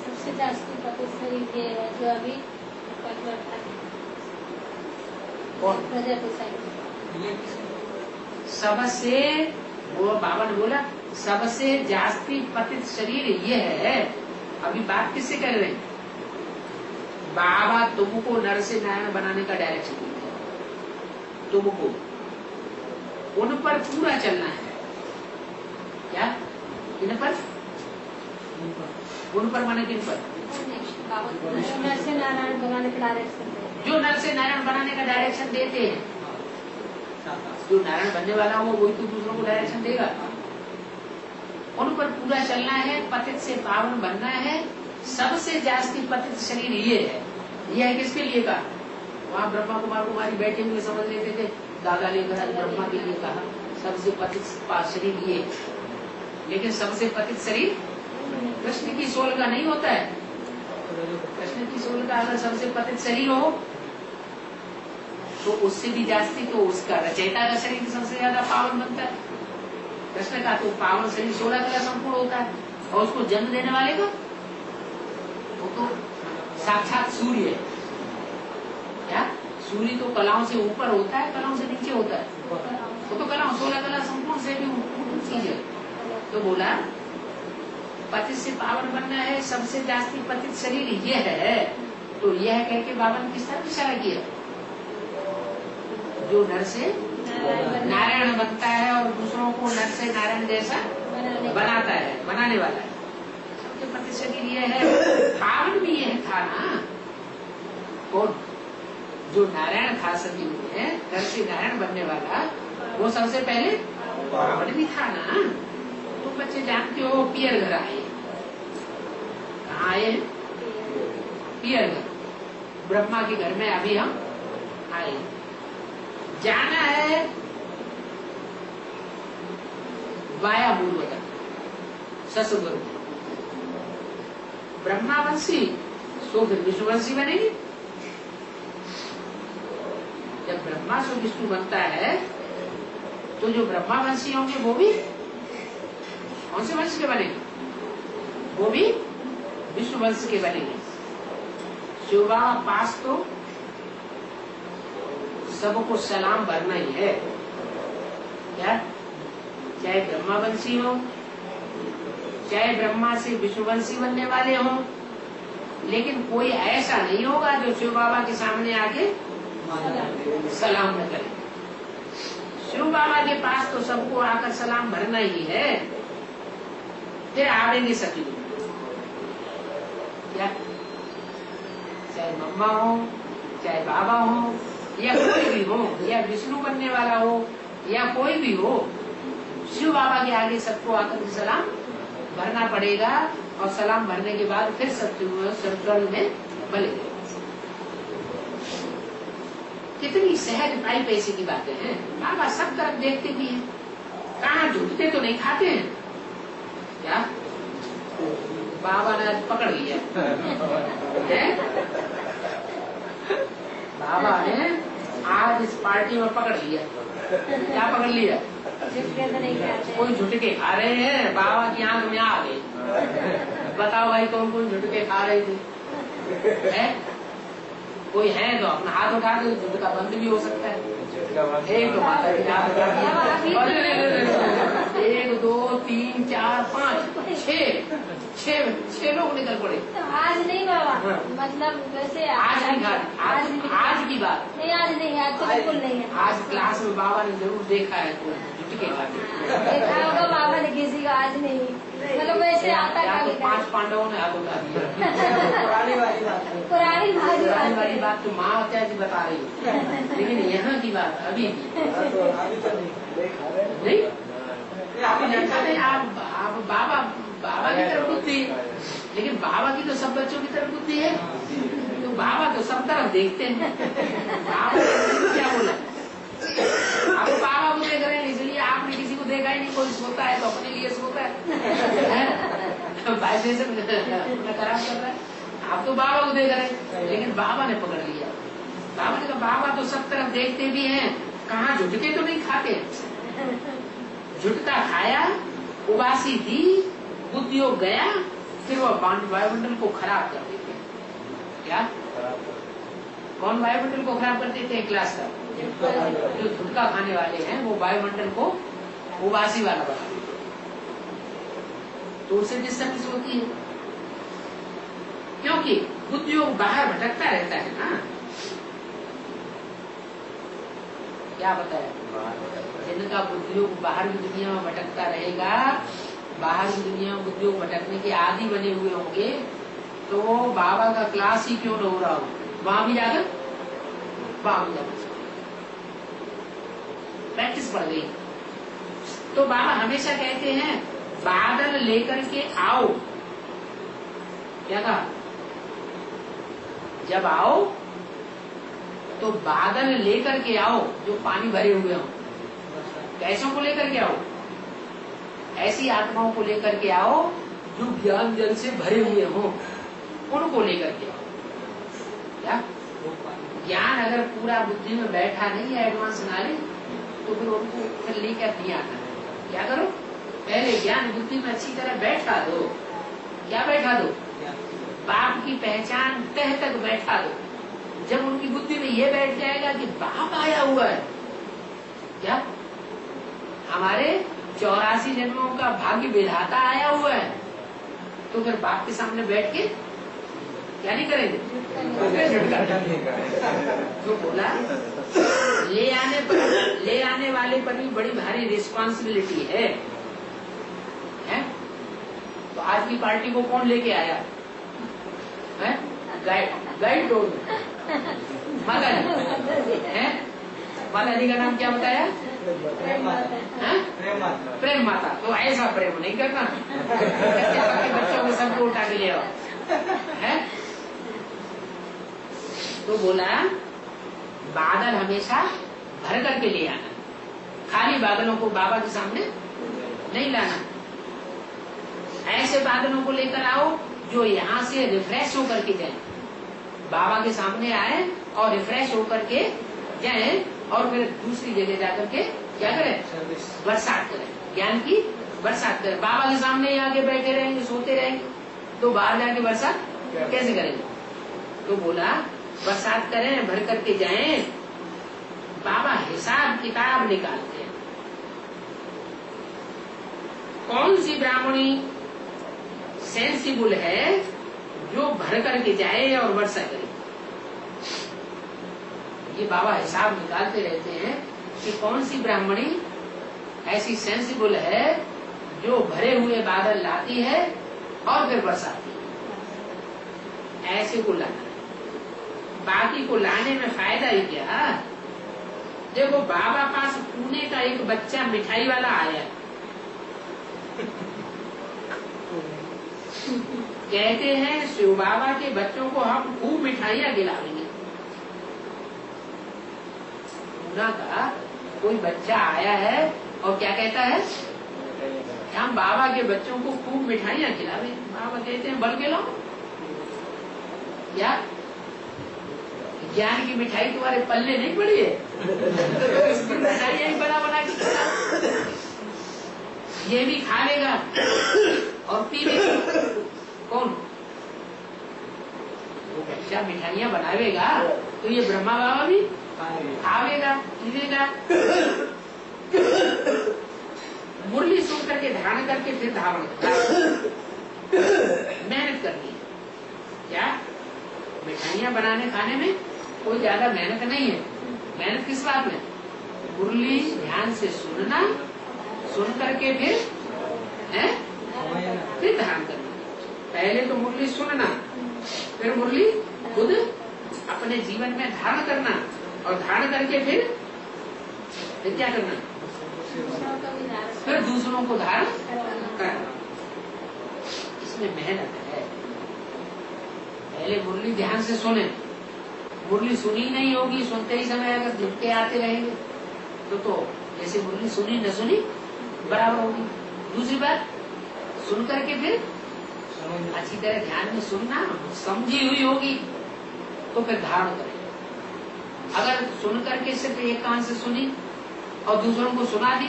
सबसे जास्ती पतित शरीर ये है जो अभी सबसे वो बाबा ने बोला सबसे जास्ती पतित शरीर ये है। अभी बात किससे कर रहे हैं? बाबा तुमको नर से नारायण बनाने का डायरेक्शन देते हैं, तुमको उन पर पूरा चलना है। क्या? इन पर? उन पर माने किन पर? नर से नारायण बनाने का डायरेक्शन देते हैं। जो नर से नारायण बनाने का डायरेक्शन देते हैं। जो नारायण बनने वाला हो वही तो दूसरों को डायरेक्शन देगा। उन पर पूरा चलना है, पतित से पावन बनना है। सबसे जास्ती पतित शरीर ये है। यह है किसके लिए कहा? वहाँ ब्रह्मा कुमार कुमारी बैठे हुए समझ लेते थे, दादा ने ब्रह्मा के लिए कहा सबसे पतित शरीर ये। लेकिन सबसे पतित शरीर कृष्ण की सोल का नहीं होता है। कृष्ण की सोल का अगर सबसे पतित शरीर हो तो उससे भी जास्ती तो उसका रचयिता का शरीर सबसे ज्यादा पावन बनता है। कृष्ण का तो पावन शरीर 16 कला संपूर्ण होता है, और उसको जन्म देने वाले का वो तो साक्षात सूर्य है। क्या? सूर्य तो कलाओं से ऊपर होता है, कलाओं से नीचे होता है। वो तो कलाओं 16 कला संपूर्ण से भी चीज है। तो बोला पतित से पावन बनना है, सबसे जास्ती पतित शरीर ये है। तो यह कह के बाबा ने किस तरह इशारा किया? जो नर से नारायण बनता है और दूसरों को नर से नारायण जैसा बनाता है, बनाने वाला है। सबसे पतित शरीर ये है। पावन भी यह था ना। कौन? जो नारायण था सभी में, नर से नारायण बनने वाला, वो सबसे पहले पावन भी था ना। तुम बच्चे जानते हो पियर घर आए। कहाँ आए? पियर घर। ब्रह्मा के घर में अभी हम आए। जाना है वाया मूलवता ससुर ब्रह्मावंशी, सो फिर विष्णुवंशी बनेगी। जब ब्रह्मा से विष्णु बनता है तो जो ब्रह्मावंशी होंगे वो भी कौन से वंश के बनेंगे? वो भी विष्णु वंश के बनेंगे। शिवा पास तो सबको सलाम भरना ही है। क्या? चाहे ब्रह्मावंशी हो, चाहे ब्रह्मा से विष्णुवंशी बनने वाले हो, लेकिन कोई ऐसा नहीं होगा जो शिव बाबा के सामने आके सलाम न करे। शिव बाबा के पास तो सबको आकर सलाम भरना ही है, फिर आवेंगे सभी। क्या? चाहे मम्मा हो, चाहे बाबा हो, या कोई भी हो, या विष्णु बनने वाला हो, या कोई भी हो, शिव बाबा के आगे सबको आकर सलाम भरना पड़ेगा। और सलाम भरने के बाद फिर सब स्वर्ग में बलेंगे। कितनी सहज पाई पैसे की बातें हैं। बाबा सब तरफ देखते भी हैं, कहाँ झुकते तो नहीं खाते हैं क्या? बाबा ने आज पकड़ लिया है? बाबा ने आज इस पार्टी में पकड़ लिया। क्या पकड़ लिया? कोई झुटके खा रहे हैं, बाबा की आंख में आ गई। बताओ भाई कौन कौन झुटके खा रहे थे? है कोई है तो अपना हाथ उठा दो, झुटका बंद भी हो सकता है। एक तो माता जी हाथ उठा दिया, 1 2 3 4 5 6 लोग निकल पड़े। तो आज नहीं बाबा, हाँ। मतलब वैसे आज नहीं खा, आज की बात नहीं, आज नहीं, आज तो बिल्कुल नहीं है। आज क्लास में बाबा ने जरूर देखा है कोई झुटके खाते। देखा होगा बाबा ने किसी का, आज नहीं, मतलब वैसे आता या तो है। 5 पांडवों ने हाथ उठा दिया। पुरानी वाली बात है। पुरानी पुरानी वाली बात बात तो माँ क्या जी बता रही है, लेकिन यहाँ की बात अभी भी अभी तो नहीं। नहीं, आप नहीं खाते। आप बाबा की तरफ बुद्धि, लेकिन बाबा की तो सब बच्चों की तरफ बुद्धि है। तो बाबा तो सब तरफ देखते हैं। बाबा ने क्या बोला? आप बाबा को देख रहे हैं, इसलिए आपने किसी को देखा ही नहीं। कोई सोता है तो अपने लिए सोता है, वाइब्रेशन खराब कर रहा है। आप तो बाबा को देख रहे हैं, लेकिन बाबा ने पकड़ लिया। बाबा ने कहा बाबा तो सब तरफ देखते भी हैं, कहाँ झुटके तो नहीं खाते। झुटका खाया, उबासी दी, बुद्धियोग गया, फिर वो वायुमंडल को खराब कर देते हैं। क्या? कौन वायुमंडल को खराब कर देते हैं? क्लास का जो झुटका खाने वाले हैं वो वायुमंडल को उबासी वाला बना देते हैं। तो उससे डिस्टर्बेंस होती है, क्योंकि बुद्धियोग बाहर भटकता रहता है ना। क्या बताया? जिनका बुद्धियोग बाहर की दुनिया में भटकता रहेगा, बाहर की दुनिया में बुद्धियोग भटकने के आदि बने हुए होंगे, तो बाबा का क्लास ही क्यों न हो रहा हो, वहां भी जाकर प्रैक्टिस बढ़ गई। तो बाबा हमेशा कहते हैं बादल लेकर के आओ। क्या कहा? जब आओ तो बादल लेकर के आओ जो पानी भरे हुए हो। कैसों को लेकर के आओ? ऐसी आत्माओं को लेकर के आओ जो ज्ञान जल से भरे हुए हो, उनको लेकर के आओ। क्या? ज्ञान अगर पूरा बुद्धि में बैठा नहीं है, एडवांस नॉलेज, तो फिर उनको फिर लेकर नहीं आना। क्या करो? पहले ज्ञान बुद्धि में अच्छी तरह बैठा दो। क्या बैठा दो? बाप की पहचान तह तक बैठा दो। जब उनकी बुद्धि में ये बैठ जाएगा कि बाप आया हुआ है, क्या हमारे 84 जन्मों का भाग्य विधाता आया हुआ है, तो फिर बाप के सामने बैठ के क्या नहीं करेंगे? तो बोला ले आने वाले पर भी बड़ी भारी रिस्पॉन्सिबिलिटी है। तो आज की पार्टी को कौन लेके आया है? गाइड रोड माता जी है। माता जी का नाम क्या बताया? प्रेम माता। तो ऐसा प्रेम नहीं करना बच्चों को सबको उठा के ले आओ है। तो बोला बादल हमेशा भर करके ले आना, खाली बादलों को बाबा के सामने नहीं लाना। ऐसे बादलों को लेकर आओ जो यहाँ से रिफ्रेश होकर के जाए, बाबा के सामने आए और रिफ्रेश होकर के जाए, और फिर दूसरी जगह जाकर के क्या करें? बरसात करें, ज्ञान की बरसात करें। बाबा के सामने ही आके बैठे रहेंगे, सोते रहेंगे, तो बाहर जाके बरसात कैसे करेंगे? तो बोला बरसात करें, भर करके जाएं। बाबा हिसाब किताब निकालते हैं, कौन सी ब्राह्मणी सेंसिबल है जो भर करके जाए और वर्षा करे। ये बाबा हिसाब निकालते रहते हैं कि कौन सी ब्राह्मणी ऐसी सेंसिबल है जो भरे हुए बादल लाती है और फिर बरसाती है। ऐसे को लाना, बाकी को लाने में फायदा ही क्या? देखो बाबा पास पुणे का एक बच्चा मिठाई वाला आया, कहते हैं शिव बाबा के बच्चों को हम खूब मिठाइयाँ खिलाएंगे। यमुना का कोई बच्चा आया है और क्या कहता है, हम बाबा के बच्चों को खूब मिठाइयाँ खिलावे। बाबा कहते हैं बढ़ के लाओ, क्या ज्ञान की मिठाई तुम्हारे पल्ले नहीं पड़ी है? इसकी मिठाइयाँ ही बना बना के खिला, ये भी खा लेगा और पी लेगा। कौन? वो बच्चा मिठाइयाँ बनावेगा तो ये ब्रह्मा बाबा भी खावेगा पीवेगा। मुरली सुन करके धारण करके फिर धारण मेहनत करनी है। क्या मिठाइयाँ बनाने खाने में कोई ज्यादा मेहनत नहीं है। मेहनत किस बात में? मुरली ध्यान से सुनना, सुन करके फिर धारण करना। पहले तो मुरली सुनना, फिर मुरली खुद अपने जीवन में धारण करना, और धारण करके फिर क्या करना? फिर दूसरों को धारण करना। इसमें मेहनत है। पहले मुरली ध्यान से सुने, मुरली सुनी नहीं होगी, सुनते ही समय अगर झुटके आते रहेंगे तो जैसे मुरली सुनी न सुनी बराबर होगी। दूसरी बात, सुन करके फिर अच्छी तरह ध्यान में सुनना, समझी हुई होगी तो फिर धारण करें। अगर सुन करके सिर्फ एक कान से सुनी और दूसरों को सुना दी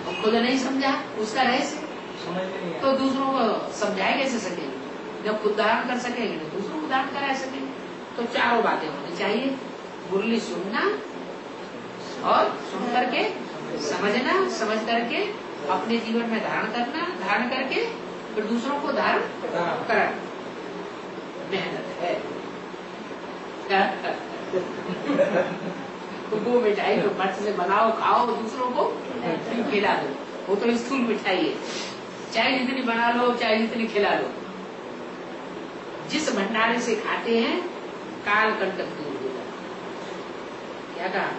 और खुद नहीं समझा उसका रहस्य, तो दूसरों को समझाए कैसे सकेंगे? जब खुद धारण कर सकेंगे तो दूसरों को धारण करा सकेंगे। तो चारों बातें होनी चाहिए, मुरली सुनना और सुन करके समझना, समझ करके अपने जीवन में धारण करना, धारण करके फिर दूसरों को धारण करना। मेहनत है। तो वो मिठाई तो फट से बनाओ, खाओ, दूसरों को खिला दो। वो तो स्थूल मिठाई है, चाहे जितनी बना लो, चाहे जितनी खिला लो। जिस भंडारे से खाते हैं काल कंटक दूर हो जाता। क्या कहा?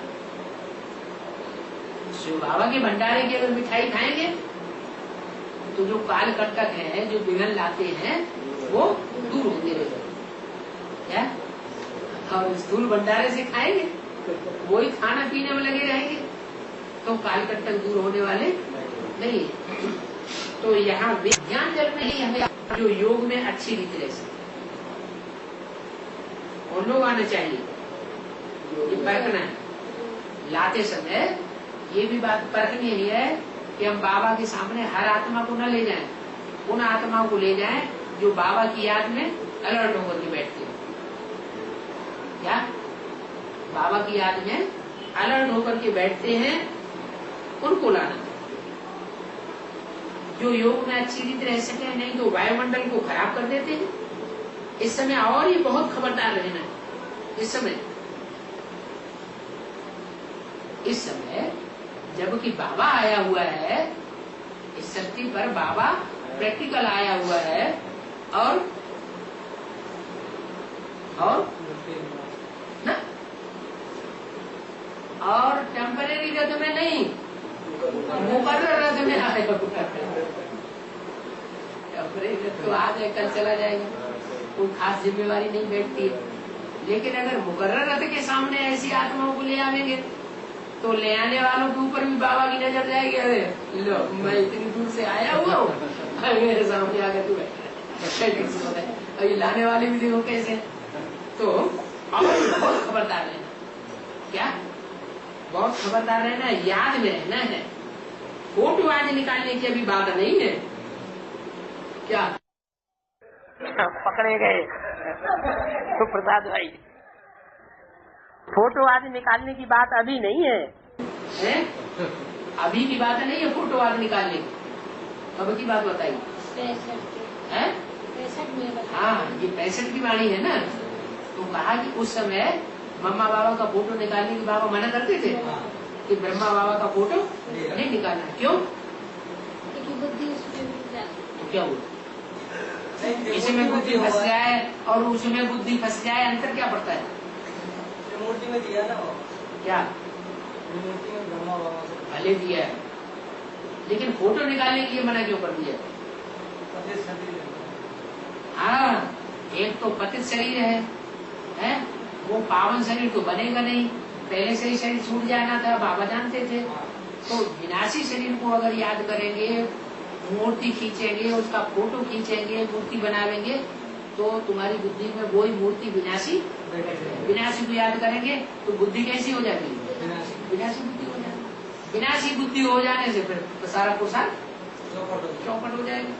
शिव बाबा के भंडारे की अगर मिठाई खाएंगे तो जो काल कंटक है, जो विघ्न लाते हैं, वो दूर होते रहेंगे। क्या? और स्थूल भंडारे से खाएंगे, वही खाना पीने में लगे रहेंगे, तो काल कंटक दूर होने वाले नहीं। तो यहाँ विज्ञान जब नहीं, हमें जो योग में अच्छी रीति रह सकते और लोग आना चाहिए, ये परखना है। लाते समय ये भी बात परखनी है कि हम बाबा के सामने हर आत्मा को न ले जाएं, उन आत्माओं को ले जाएं जो बाबा की याद में अलर्ट होकर के बैठते हैं। क्या? बाबा की याद में अलर्ट होकर के बैठते हैं, उनको लाना। जो योग में अच्छी रीति रह सके, नहीं तो वायुमंडल को खराब कर देते हैं। इस समय और ही बहुत खबरदार रहना है। इस समय जबकि बाबा आया हुआ है, इस शक्ति पर बाबा प्रैक्टिकल आया हुआ है, और ना, और टेम्परेरी रथ में नहीं, मुकर्रर रथ में आया हुआ है। टेम्परेरी रथ तो आज है, कल चला जाएगा, कोई खास जिम्मेवारी नहीं बैठती है। लेकिन अगर मुकर्रर रथ के सामने ऐसी आत्माओं को ले आवेंगे तो ले आने वालों के ऊपर भी बाबा की नजर जाएगी। अरे लो, मैं इतनी दूर से आया हुआ हूँ, मेरे सामने आकर तू बैठा, अभी लाने वाले भी देखो कैसे। तो बहुत खबरदार रहना। क्या? बहुत खबरदार रहना है, याद में रहना है। फोटो आज निकालने की अभी बात नहीं है। क्या? पकड़े गए तो प्रसाद भाई, फोटो आज निकालने की बात अभी नहीं है, हैं? अभी की बात नहीं है फोटो आज निकालने की। कब की बात बताइए? 65 में। हाँ, ये 65 की वाणी है ना। तो कहा कि उस समय मम्मा बाबा का फोटो निकालने की बाबा मना करते थे कि ब्रह्मा बाबा का फोटो नहीं निकालना। क्यों? बुद्धि उसमें तो क्या हुआ? इसमें बुद्धि फंस जाए और उसमें बुद्धि फंस जाए, अंतर क्या पड़ता है? मूर्ति में दिया ना वो। क्या? मूर्ति में ब्रह्मा बाबा भले दिया है, लेकिन फोटो निकालने के लिए मना क्यों कर दिया? हाँ, एक तो पतित शरीर है, वो पावन शरीर तो बनेगा नहीं, पहले से ही शरीर छूट जाना था, बाबा जानते थे। तो विनाशी शरीर को अगर याद करेंगे, मूर्ति खींचेंगे, उसका फोटो खींचेंगे, मूर्ति बनावेंगे, तो तुम्हारी बुद्धि में वही मूर्ति विनाशी को याद करेंगे तो बुद्धि कैसी हो जाती है? विनाशी बुद्धि हो जाती। विनाशी बुद्धि हो जाने से फिर सारा पुरुषार्थ चौपट हो जाएगा।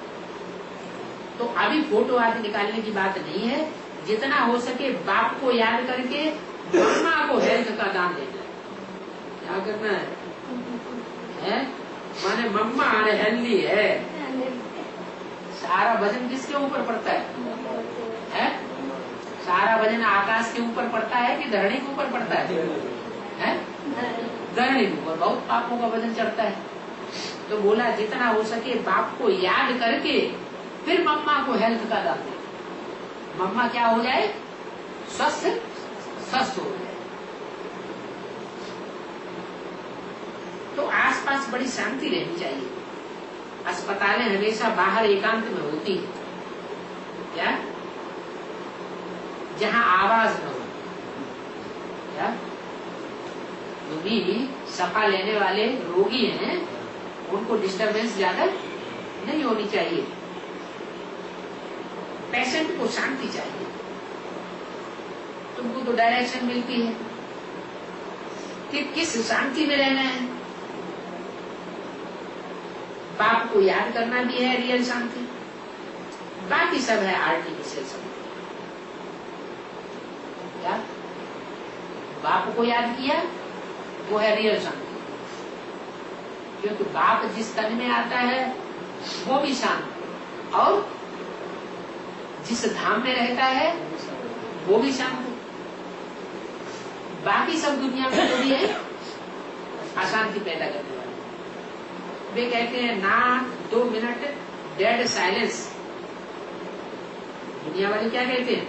तो अभी फोटो आदि निकालने की बात नहीं है। जितना हो सके बाप को याद करके मम्मा को हेल्थ का दान देना है। क्या करना है? माने मम्मा हेल्दी है। सारा वजन किसके ऊपर पड़ता है? सारा वजन आकाश के ऊपर पड़ता है कि धरणी के ऊपर पड़ता है? धरणी के ऊपर बहुत पापों का वजन चढ़ता है। तो बोला जितना हो सके बाप को याद करके फिर मम्मा को हेल्थ का दान दे। मम्मा क्या हो जाए? स्वस्थ हो जाए। तो आसपास बड़ी शांति रहनी चाहिए। अस्पतालें हमेशा बाहर एकांत में होती है, क्या? जहां आवाज न हो। क्या? जो भी सफा लेने वाले रोगी हैं उनको डिस्टरबेंस ज्यादा नहीं होनी चाहिए। पेशेंट को शांति चाहिए। तुमको तो डायरेक्शन मिलती है कि किस शांति में रहना है। बाप को याद करना भी है रियल शांति, बाकी सब है आर्टिफिशियल शांति। क्या? बाप को याद किया वो है रियल शांति, क्योंकि बाप जिस तन में आता है वो भी शांत, और जिस धाम में रहता है वो भी शांत। बाकी सब दुनिया में जो भी है अशांति पैदा करने वाले। वे कहते हैं ना 2 मिनट डेड साइलेंस। दुनिया वाले क्या कहते हैं?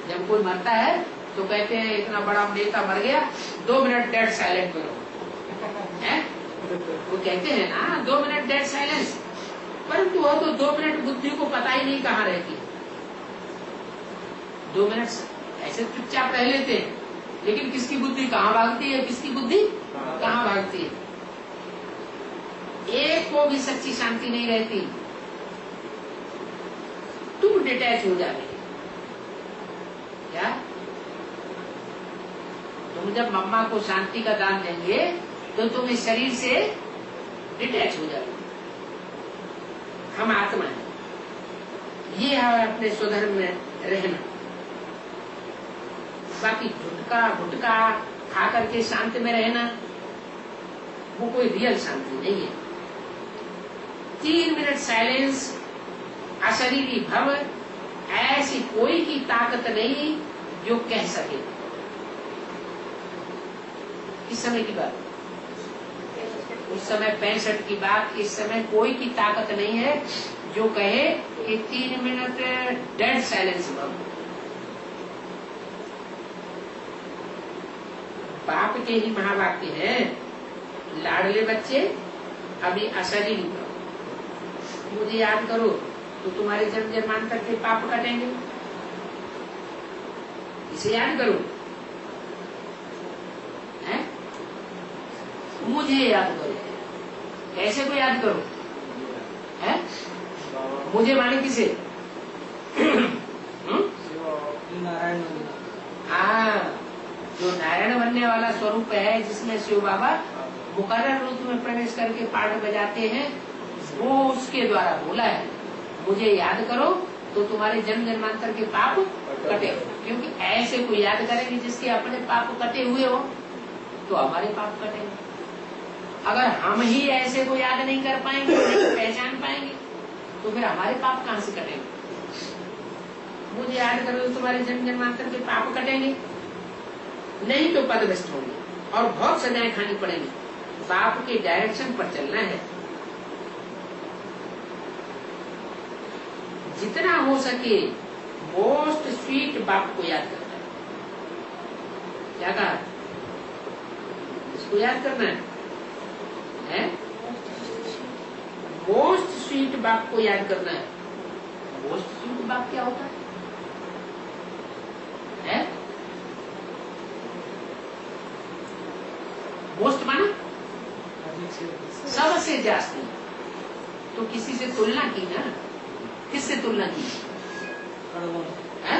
जब कोई मरता है तो कहते हैं इतना बड़ा नेता मर गया, 2 मिनट डेड साइलेंट करो। है? वो कहते हैं ना 2 मिनट डेड साइलेंस, परंतु वो तो 2 मिनट बुद्धि को पता ही नहीं कहाँ रहती। 2 मिनट ऐसे चुपचाप रह लेते हैं, लेकिन किसकी बुद्धि कहाँ भागती है, किसकी बुद्धि कहाँ भागती है। एक को भी सच्ची शांति नहीं रहती। तुम डिटैच हो जाओगे। क्या? तुम जब मम्मा को शांति का दान देंगे तो तुम इस शरीर से डिटैच हो जाओगे। हम आत्मा है, ये है अपने स्वधर्म में रहना। बाकी गुटका खा करके शांति में रहना वो कोई रियल शांति नहीं है। 3 मिनट साइलेंस, अशरीरी भव, ऐसी कोई की ताकत नहीं जो कह सके। इस समय की बात, उस समय 65 की बात, इस समय कोई की ताकत नहीं है जो कहे कि 3 मिनट डेड साइलेंस भव। बाप के ही महावाक्य है, लाडले बच्चे अभी अशरीरी भव, मुझे याद करो तो तुम्हारे जन्म जन्मांतर के पाप कटेंगे। इसे याद करो, है? मुझे याद करो। कैसे को याद करो? है? मुझे माने किसे? नारायण। हाँ, जो नारायण बनने वाला स्वरूप है, जिसमें शिव बाबा मुकर्रर रूप में प्रवेश करके पाठ बजाते हैं, वो उसके द्वारा बोला है मुझे याद करो तो तुम्हारे जन्म जन्मांतर के पाप कटे। क्योंकि ऐसे को याद करेंगे जिसके अपने पाप कटे हुए हो तो हमारे पाप कटेंगे। अगर हम ही ऐसे को याद नहीं कर पाएंगे, नहीं पहचान पाएंगे, तो फिर हमारे पाप कहाँ से कटेंगे? मुझे याद करो तो तुम्हारे जन्म जन्मांतर के पाप कटेंगे, नहीं तो पदभ्रष्ट होंगे और बहुत सजाएं खानी पड़ेगी। बाप के डायरेक्शन पर चलना है। जितना हो सके मोस्ट स्वीट बाप को याद करना है। क्या कहा? इसको याद करना है? मोस्ट स्वीट बाप को याद करना है। मोस्ट स्वीट बाप क्या होता है? सबसे जास्ती। तो किसी से तुलना की ना, किससे तुलना की है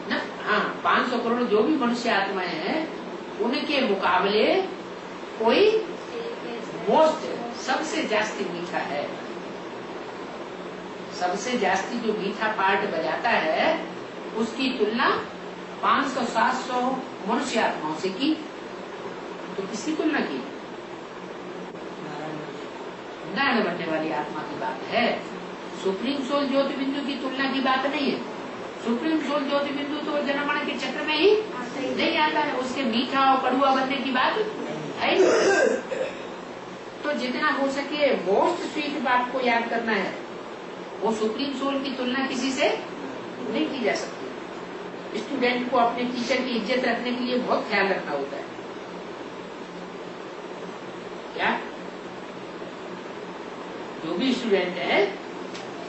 ना? हाँ, 500 करोड़ जो भी मनुष्य आत्माएं हैं उनके मुकाबले कोई मोस्ट सबसे जास्ती मीठा है। सबसे जास्ती जो मीठा पार्ट बजाता है उसकी तुलना 500-700 मनुष्य आत्माओं से की। तो किसकी तुलना की? नारायण बनने वाली आत्मा की बात है। सुप्रीम सोल ज्योति बिंदु की तुलना की बात नहीं है। सुप्रीम सोल ज्योति बिंदु तो जन्म मरण के चक्र में ही नहीं आता है, उसके मीठा और कड़ुआ बनने की बात है। तो जितना हो सके मोस्ट स्वीट बात को याद करना है। वो सुप्रीम सोल की तुलना किसी से नहीं की जा सकती। स्टूडेंट को अपने टीचर की इज्जत रखने के लिए बहुत ख्याल रखना होता है। क्या जो भी स्टूडेंट है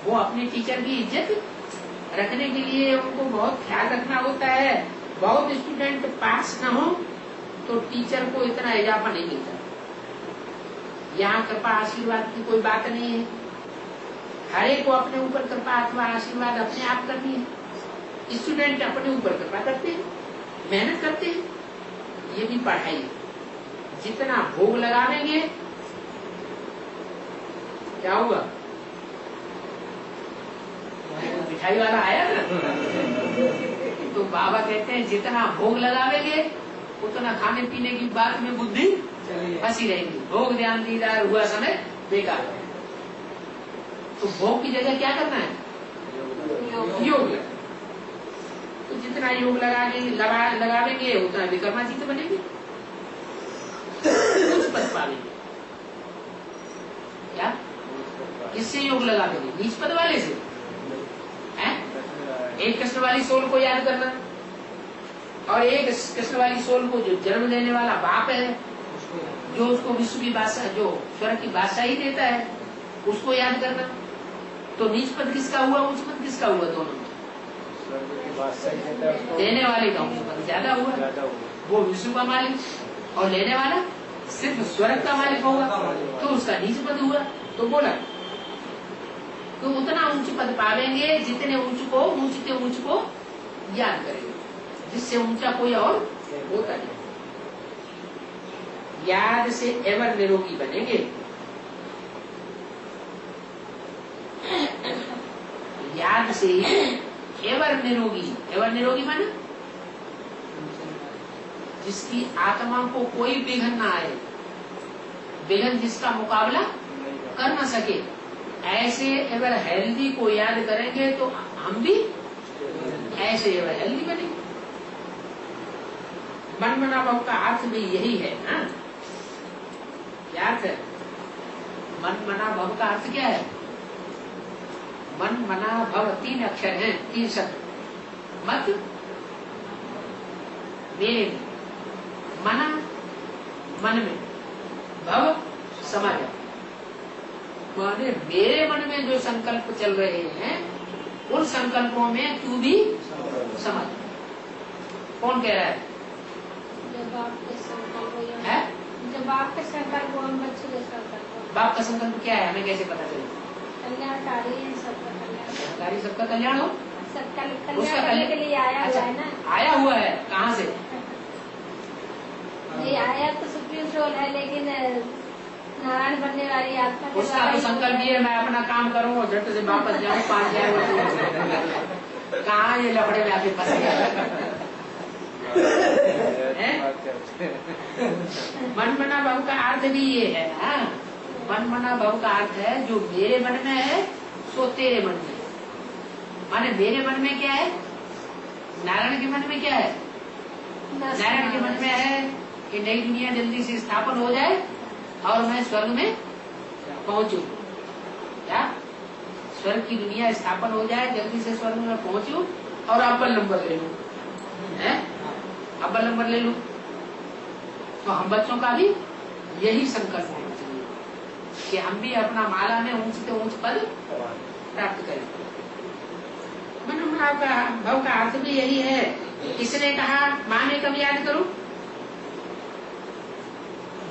वो अपने टीचर की इज्जत रखने के लिए उनको बहुत ख्याल रखना होता है। बहुत स्टूडेंट पास न हो तो टीचर को इतना इजाफा नहीं मिलता। यहाँ कृपा आशीर्वाद की कोई बात नहीं है। हर एक को अपने ऊपर कृपा अथवा आशीर्वाद अपने आप करनी है। स्टूडेंट अपने ऊपर कृपा करते हैं, मेहनत करते हैं। ये भी पढ़ाई है। जितना भोग लगावेंगे क्या हुआ? मिठाई वाला आया ना, तो बाबा कहते हैं जितना भोग लगावेंगे उतना खाने पीने की बात में बुद्धि फंसी रहेगी। भोग ध्यान दीदार हुआ समय बेकार। तो भोग की जगह क्या करना है? योग। तो जितना योग लगावेंगे उतना विक्रमादित्य बनेंगे, कुछ पद पालेंगे। क्या किससे योग लगावेंगे? नीच पद वाले से। एक कृष्ण वाली सोल को याद करना और एक कृष्ण वाली सोल को जो जन्म देने वाला बाप है, जो उसको विश्व की बादशाह, जो स्वर्ग की बादशाही देता है, उसको याद करना। तो नीच पद किसका हुआ, उच्च पद किसका हुआ? दोनों देने वाले का उच्च पद ज्यादा हुआ, वो विश्व का मालिक, और लेने वाला सिर्फ स्वर्ग का मालिक होगा तो उसका नीच पद हुआ। तो बोला तो उतना ऊंच पद पावेंगे जितने ऊंच को याद करेंगे, जिससे ऊंचा कोई और होता नहीं। याद से एवर निरोगी बनेंगे। याद से एवर निरोगी माना जिसकी आत्मा को कोई विघ्न ना आए, विघ्न जिसका मुकाबला कर ना सके, ऐसे एवर हेल्दी को याद करेंगे तो हम भी ऐसे एवर हेल्दी बनेंगे। मन मना भाव का अर्थ भी यही है ना। क्या अर्थ है? मन मना भाव का अर्थ क्या है? मन मना भव 3 अक्षर हैं, 3 शब्द। मत मेरे में, मना मन में, भव समाज। माने मेरे मन में जो संकल्प चल रहे हैं उन संकल्पों में तू भी समझ। कौन कह रहा है? जब आपके संकल्प है? जब आपके संकल्प हम बच्चे के संकल्प। बाप का संकल्प क्या है हमें कैसे पता चले? कल्याणकारी है, सबका कल्याण। सबका कल्याण हो, सबका कल्याण करने के लिए आया हुआ है ना। आया हुआ है कहाँ से? ये आया तो सुप्रीम सोल है, लेकिन नारायण बनने वाली आत्मा के उसका तो संकल्प ये मैं अपना काम करूँ और झट से वापस जाऊँ 5 जाए। कहाँ ये लफड़े में आके फंस गया? मन मना भाव का अर्थ भी ये है ना। मन मना भाव का अर्थ है जो मेरे मन में है सो तेरे मन में। माने मेरे मन में क्या है? नारायण के मन में क्या है? नारायण के मन में है कि नई दुनिया जल्दी से स्थापन हो जाए और मैं स्वर्ग में पहुंचू। क्या स्वर्ग की दुनिया स्थापन हो जाए, जल्दी से स्वर्ग में पहुंचू और अव्वल नंबर ले लूं, अव्वल नंबर ले लूं। तो हम बच्चों का भी यही संकल्प होना चाहिए कि हम भी अपना माला में ऊंच से ऊंच पद प्राप्त करें। मन भाव का अर्थ भी यही है। किसने कहा माँ ने कब याद करूं?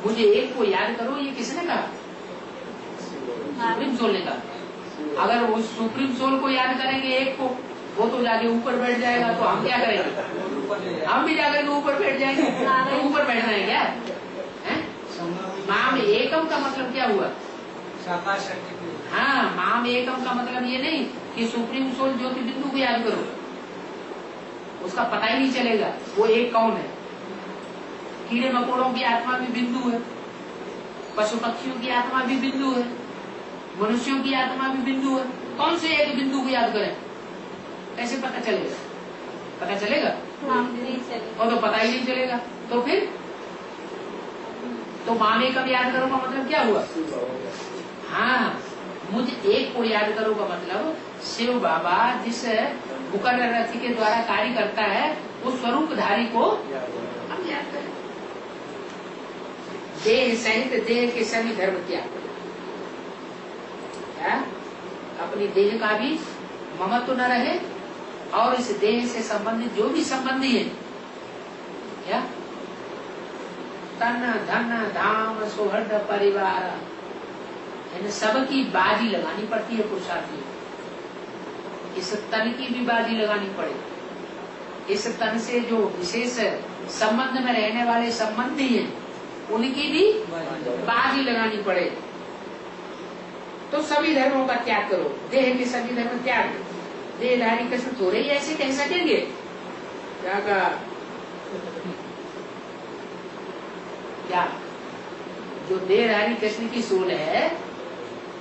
मुझे एक को याद करो, ये किसने कहा? सुप्रीम सोल ने कहा। अगर वो सुप्रीम सोल को याद करेंगे एक को, वो तो जाके ऊपर बैठ जाएगा, तो हम क्या करेंगे? हम भी जाकर के ऊपर बैठ जाएंगे। तो ऊपर बैठना है क्या? माम एकम का मतलब क्या हुआ? हाँ, माम एकम का मतलब ये नहीं कि सुप्रीम सोल ज्योति बिंदु को याद करो, उसका पता ही नहीं चलेगा वो एक कौन है। कीड़े मकोड़ों की आत्मा भी बिंदु है, पशु पक्षियों की आत्मा भी बिंदु है, मनुष्यों की आत्मा भी बिंदु है। कौन से एक बिंदु को याद करें? कैसे पता चलेगा? पता चलेगा? और तो पता ही नहीं चलेगा। तो फिर तो मामे कब याद करो का मतलब क्या हुआ? हाँ, मुझे एक को याद करो का मतलब शिव बाबा जिस मुकर्रर रथी के द्वारा कार्य करता है उस स्वरूपधारी को हम याद करें। देह सहित देह के सभी धर्म त्याग, अपनी देह का भी ममत्व न रहे और इस देह से संबंधित जो भी संबंधी है, क्या तन धन धाम सौहृद परिवार, यानी सबकी बाजी लगानी पड़ती है पुरुषार्थी। इस तन की भी बाजी लगानी पड़े, इस तन से जो विशेष संबंध में रहने वाले संबंधी हैं उनकी भी बाजी लगानी पड़े। तो सभी धर्मों का त्याग करो, देह के सभी धर्म त्याग। देहधारी कृष्ण थोड़े ही ऐसे कह सकेंगे, क्या कहा? क्या जो देहधारी कृष्ण की सोल है,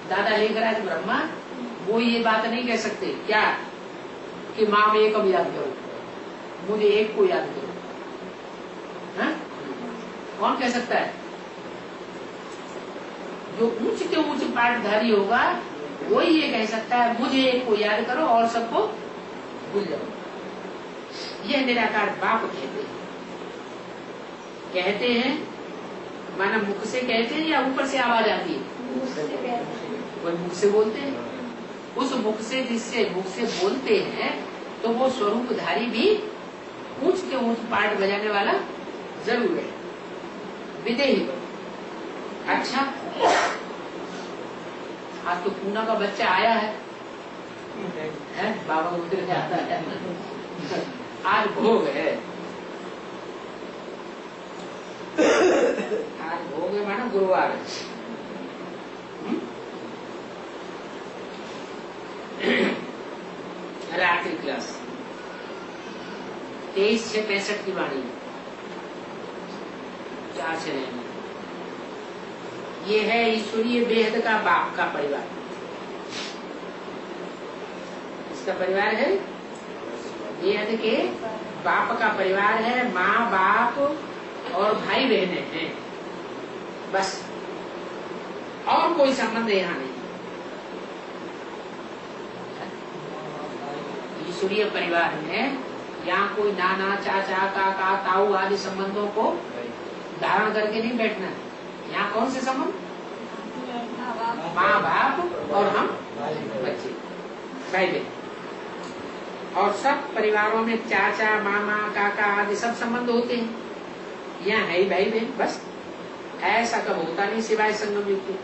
दादा लेखराज ब्रह्मा, वो ये बात नहीं कह सकते क्या कि माम एकम याद करो, मुझे एक को याद करो। हा? कौन कह सकता है? जो ऊंच के ऊंच पाठधारी होगा वही ये कह सकता है मुझे एक को याद करो और सबको भूल जाओ। यह निराकार बाप कहते हैं माना मुख से कहते हैं या ऊपर से आवाज आती है? वो मुख से बोलते हैं। उस मुख से जिससे मुख से बोलते हैं तो वो स्वरूपधारी भी ऊंच के ऊंच पाठ बजाने वाला जरूर है, विदेही। अच्छा, आज तो पूना का बच्चा आया है, बाबा को उधर आता है, आज भोग है। आज भोग है माना गुरुवार है। रात्रि क्लास 23/6/65 की वाणी, 4 से रहना। ये है ईश्वरीय बेहद का बाप का परिवार। इसका परिवार है बेहद के बाप का परिवार है। माँ बाप और भाई बहने हैं, बस और कोई संबंध यहाँ नहीं। ईश्वरीय परिवार में यहाँ कोई नाना चाचा काका ताऊ आदि संबंधों को धारण करके नहीं बैठना। यहाँ कौन से संबंध? माँ बाप और हम बच्चे, भाई बहन। और सब परिवारों में चाचा मामा काका आदि सब संबंध होते हैं। यहाँ है ही भाई बहन, बस। ऐसा कब होता नहीं सिवाय संगम युग के।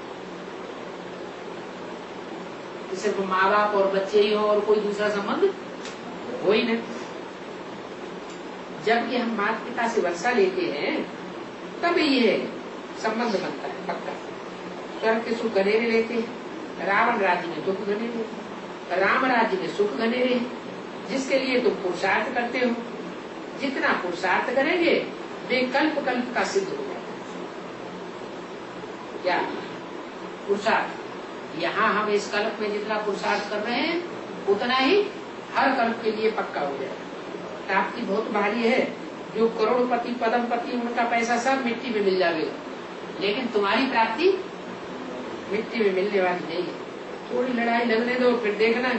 सिर्फ माँ बाप और बच्चे ही हो और कोई दूसरा संबंध हो ही नहीं। जबकि हम माता पिता से वर्षा लेते हैं तब ये संबंध बनता है पक्का। स्वर्ग के सुख घनेरे लेते हैं, रावण राज्य में दुख घनेरे, राम राज्य में सुख घनेरे, जिसके लिए तुम पुरुषार्थ करते हो। जितना पुरुषार्थ करेंगे वे कल्प कल्प का सिद्ध हो जाता है। क्या पुरुषार्थ? यहाँ हम इस कल्प में जितना पुरुषार्थ कर रहे हैं उतना ही हर कल्प के लिए पक्का हो जाएगा। प्राप्ति बहुत भारी है। जो करोड़पति पदमपति उनका पैसा सब मिट्टी में मिल जाएगा, लेकिन तुम्हारी प्राप्ति मिट्टी में मिलने वाली नहीं है। थोड़ी लड़ाई लगने दो, फिर देखना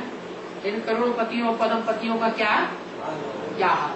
इन करोड़पतियों पदमपतियों का क्या हाल।